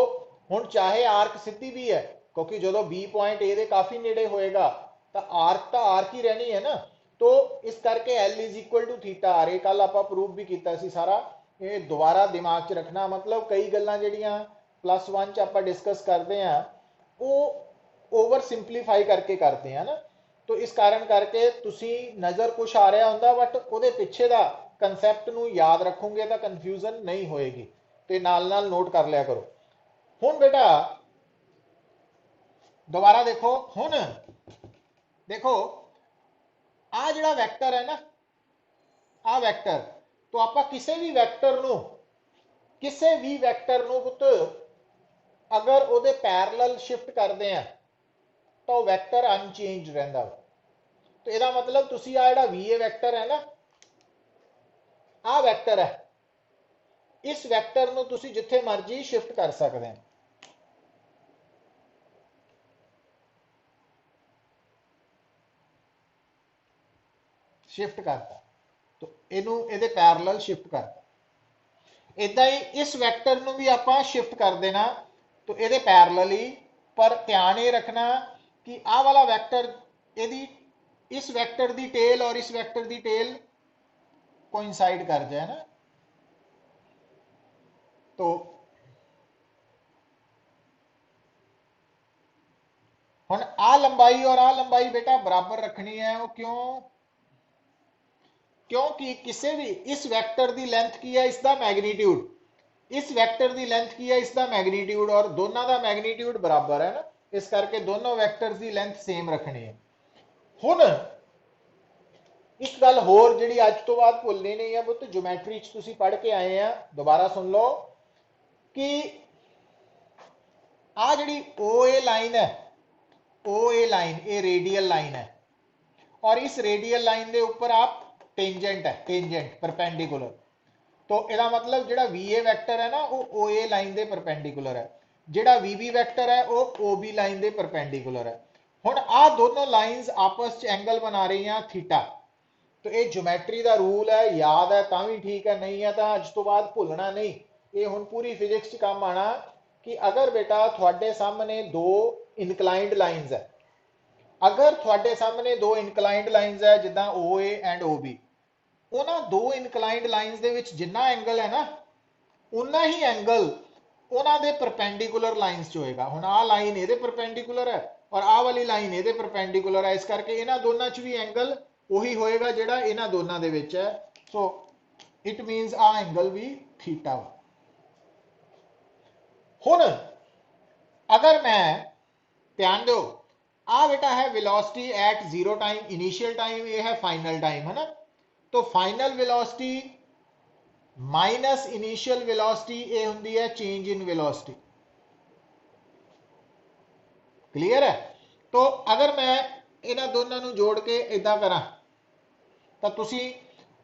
हुन चाहे आर्क सीधी भी है क्योंकि जो बी पॉइंट ए दे काफी नेड़े होएगा तो आर्क ही रहनी है ना। तो इस करके l is equal to theta r, ये कल आप प्रूव भी किया सी सारा, ये दोबारा दिमाग च रखना। मतलब कई गल्लां जिहड़ियां +1 च आप डिस्कस करते हैं वो ओवर सिंपलीफाई करके करते हैं ना, तो इस कारण करके तुसी नज़र कुछ आ रहा होंदा बट ਉਹਦੇ ਪਿੱਛੇ ਦਾ कंसैप्ट ਨੂੰ याद रखोगे तो कन्फ्यूजन नहीं होएगी, तो नाल नाल नोट कर लिया करो। हुन बेटा दोबारा देखो, हुन देखो आ जिहड़ा वैक्टर है ना ਆ ਵੈਕਟਰ, तो ਆਪਾਂ ਕਿਸੇ ਵੀ ਵੈਕਟਰ ਨੂੰ ਪੁੱਤ अगर ਉਹਦੇ ਪੈਰਲਲ ਸ਼ਿਫਟ ਕਰਦੇ ਆ ਤਾਂ ਉਹ ਵੈਕਟਰ ਅਨਚੇਂਜ ਰਹਿੰਦਾ। तो ਇਹਦਾ मतलब ਤੁਸੀਂ ਆ ਜਿਹੜਾ VA ਵੈਕਟਰ ਹੈ ਨਾ, ਆ ਵੈਕਟਰ ਹੈ, ਇਸ ਵੈਕਟਰ ਨੂੰ ਤੁਸੀਂ ਜਿੱਥੇ ਮਰਜ਼ੀ ਸ਼ਿਫਟ ਕਰ ਸਕਦੇ ਹੋ। शिफ्ट करता तो इनू ਇਹਦੇ पैरेलल शिफ्ट करता। इदा ही इस वैक्टर ਨੂੰ भी ਆਪਾਂ शिफ्ट कर देना तो ਇਹਦੇ पैरेलल ही, पर ध्यान ये रखना कि आ वाला वैक्टर यदि इस वैक्टर की टेल और इस वैक्टर की टेल कोइंसाइड कर जाए ना, तो हुण आ लंबाई और आ लंबाई बेटा बराबर रखनी है। वो क्यों? क्योंकि किसी भी इस वैक्टर की लेंथ की है, इसका मैग्नीट्यूड, इस वैक्टर की लेंथ की है, इसका मैग्नीट्यूड, और दोनों का मैग्नीट्यूड बराबर है ना, इस करके दोनों वैक्टर्स की लेंथ सेम रखनी है। हुण एक गल होर जिहड़ी अज तो बाद भुलनी नहीं है, वो तो ज्योमैट्री च तुसीं पढ़ के आए हैं, दोबारा सुन लो कि आ जिहड़ी OA लाइन है, OA लाइन ये रेडियल लाइन है, और इस रेडियल लाइन के ऊपर आप टेंजेंट है, टेंजेंट परपेंडिकुलर, तो इसका मतलब जो VA वैक्टर है ना वो OA लाइन के परपेंडिकुलर है, जो VB वैक्टर है वो OB लाइन के परपेंडिकुलर है। हुण आ दोनों लाइन्स आपस च एंगल बना रही हैं थीटा, तो ये ज्योमैट्री का रूल है, याद है तां भी ठीक है, नहीं है तो अज तो बाद भुलना नहीं, ये हुण पूरी फिजिक्स च काम आना कि अगर बेटा थोड़े सामने दो इनकलाइंड लाइन्स है, अगर थोड़े सामने दो इनकलाइंड लाइन्स है जिदा OA एंड OB, उन्हां दो इनकलाइंड lines they which Jinnah angle है ना उन्ना ही एंगल उन्हां दे परपेंडिकुलर लाइन्स च होएगा। हुण आ लाइन इहदे परपेंडिकुलर है और आ वाली लाइन इहदे परपेंडिकुलर है, इस करके इन्हां दोनां च भी एंगल वही होएगा जिहड़ा इन्हां दोनां दे विच है, सो इट मीनस आ एंगल भी थीटा। हुण अगर मैं ध्यान दो, आ बेटा है velocity at zero time, initial time, ये है फाइनल टाइम, है ना, तो final velocity minus initial velocity ये हुंदी है चेंज इन वेलोसिटी। क्लियर है? तो अगर मैं इन्हां दोनों नूं जोड़ के इदां करा तो तुसी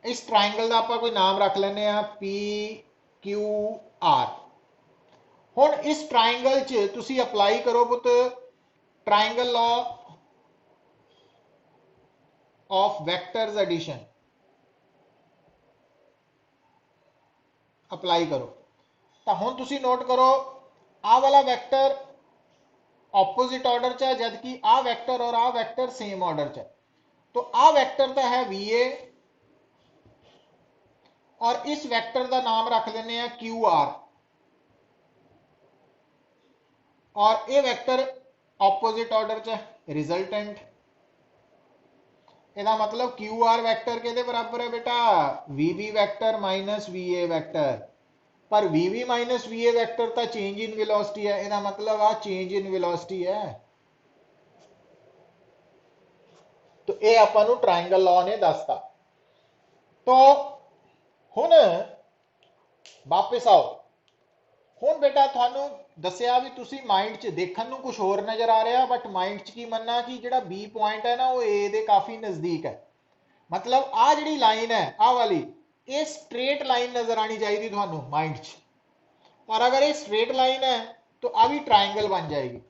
इस ट्राइंगल का आपां कोई नाम रख लैंदे आ PQR। हुण इस ट्राइंगल च तुसी अप्लाई करो पुत triangle law of vectors addition, apply करो तो हुण तुसी नोट करो आ वाला वैक्टर ऑपोजिट ऑर्डर च है, जबकि आ वैक्टर और आ वैक्टर सेम ऑर्डर च है, तो आ वैक्टर तो है VA और इस वैक्टर का नाम रख लेने हैं QR, और ये वैक्टर ऑपोजिट ऑर्डर च है, रिजल्टेंट, इसका मतलब QR वैक्टर के बराबर है बेटा VB vector minus VA vector, पर VB माइनस VA वैक्टर तो चेंज इन वेलोसिटी है, इसका मतलब आ चेंज इन वेलोसिटी है। तो ये आपां नूं ट्राइंगल लॉ ने दसता। तो हुण वापस आओ, हुण बेटा तुहानूं दसिया भी तुसी माइंड च देखण नूं कुछ होर नज़र आ रहा, बट माइंड च की मनना कि जिहड़ा B पॉइंट है ना वो A दे काफ़ी नज़दीक है, मतलब आ जिहड़ी लाइन है आ वाली ये स्ट्रेट लाइन नज़र आनी चाहिए तुहानूं माइंड च, और अगर ये स्ट्रेट लाइन है तो आ भी ट्राइंगल बन जाएगी,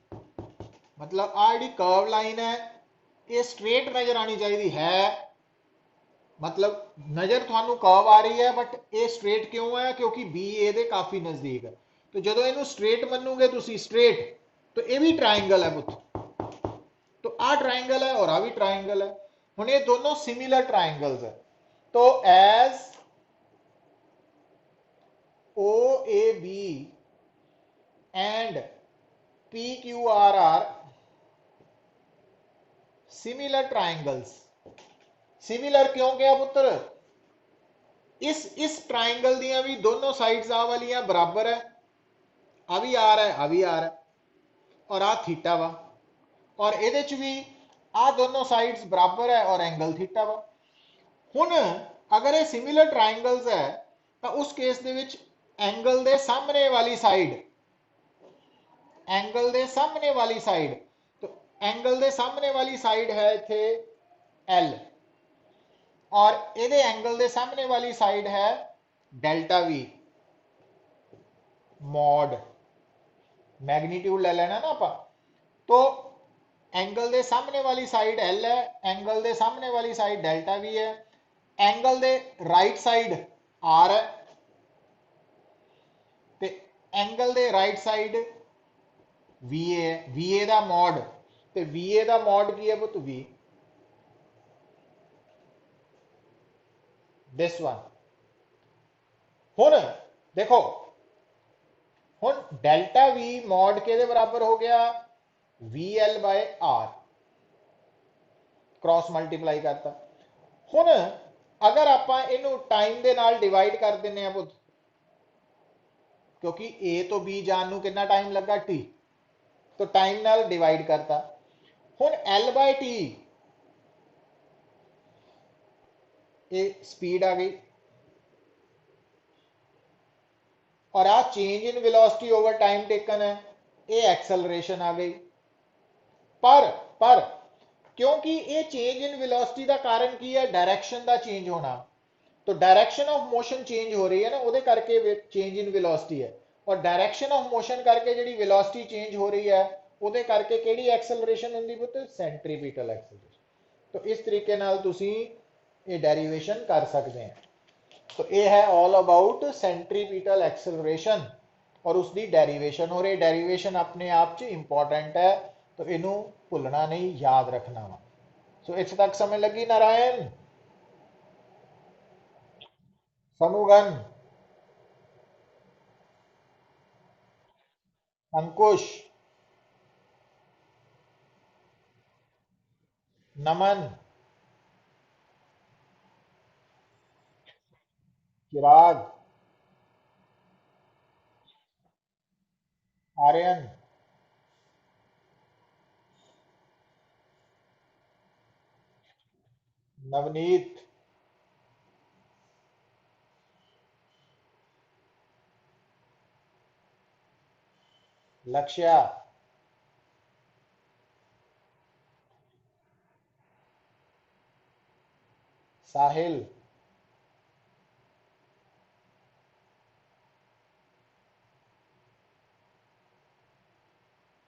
मतलब आ जिहड़ी कर्व लाइन है ये स्ट्रेट नज़र आनी चाहिए है, मतलब नज़र तुहानूं कर्व आ रही है बट ये स्ट्रेट क्यों है? क्योंकि B A दे काफ़ी नज़दीक है, तो जो इनू स्ट्रेट मनोगे तुसी स्ट्रेट, तो ये भी ट्राइंगल है पुत, तो आ ट्राइंगल है और आ भी ट्राइंगल है। हुण ये दोनों सिमिलर ट्राइंगल्स है, तो as OAB and PQR are similar triangles. Similar क्यों क्या पुत्र? इस ट्राइंगल दियां भी दोनों साइड्स आ वालियां बराबर है, आ भी आर है, आ भी आर है, और आ थीटा वा, और ये भी आ दोनों साइड्स बराबर है और एंगल थीटा वा। हुण अगर ये सिमिलर ट्राइंगल्स है तो उस केस ਦੇ ਵਿੱਚ एंगल ਦੇ ਸਾਹਮਣੇ वाली साइड, एंगल ਦੇ ਸਾਹਮਣੇ वाली साइड, तो एंगल ਦੇ ਸਾਹਮਣੇ वाली साइड है इथे L, और ਇਹਦੇ एंगल ਦੇ ਸਾਹਮਣੇ वाली साइड है डेल्टा V, मॉड मैग्नीट्यूड ले लेना ना आप। तो एंगल दे सामने वाली साइड L है, एंगल दे सामने वाली साइड डेल्टा V है, एंगल दे राइट साइड R है, ते एंगल दे राइट साइड VA है। VA दा मॉड, ते VA दा मॉड की है पुत V, दिस वन। हुन देखो, हुन डेल्टा V मॉड के बराबर हो गया VL by R, cross multiply करता। हुन अगर आप इनू टाइम दे नाल डिवाइड कर देने पुत, क्योंकि ए तो बी जान कितना टाइम लगा टी, तो टाइम नाल डिवाइड करता। हुन एल बाय टी ये स्पीड आ गई, और आ change in velocity over time taken है, ये एक्सेलरेशन आ गई। पर पर क्योंकि ये चेंज इन वेलोसिटी का कारण की है, डायरेक्शन का चेंज होना, तो डायरेक्शन ऑफ मोशन चेंज हो रही है ना, वो करके चेंज इन वेलोसिटी है। और डायरेक्शन ऑफ मोशन करके जी वेलोसिटी चेंज हो रही है, वो करके केड़ी एक्सेलरेशन होंगी पुत, सेंट्रीपिटल एक्सेलरेशन। तो इस तरीके नाल तुसी ये डेरिवेशन कर सकते हैं। तो ये है ऑल अबाउट सेंट्रीपिटल एक्सेलरेशन और उसकी डेरिवेशन, और ये डेरिवेशन अपने आप च इंपॉर्टेंट है, तो इनू भुलना नहीं, याद रखना वा। सो इस तक समझ लगी नारायण? समूगन, अंकुश, नमन, चिराग, आर्यन, नवनीत, लक्ष्या, साहिल,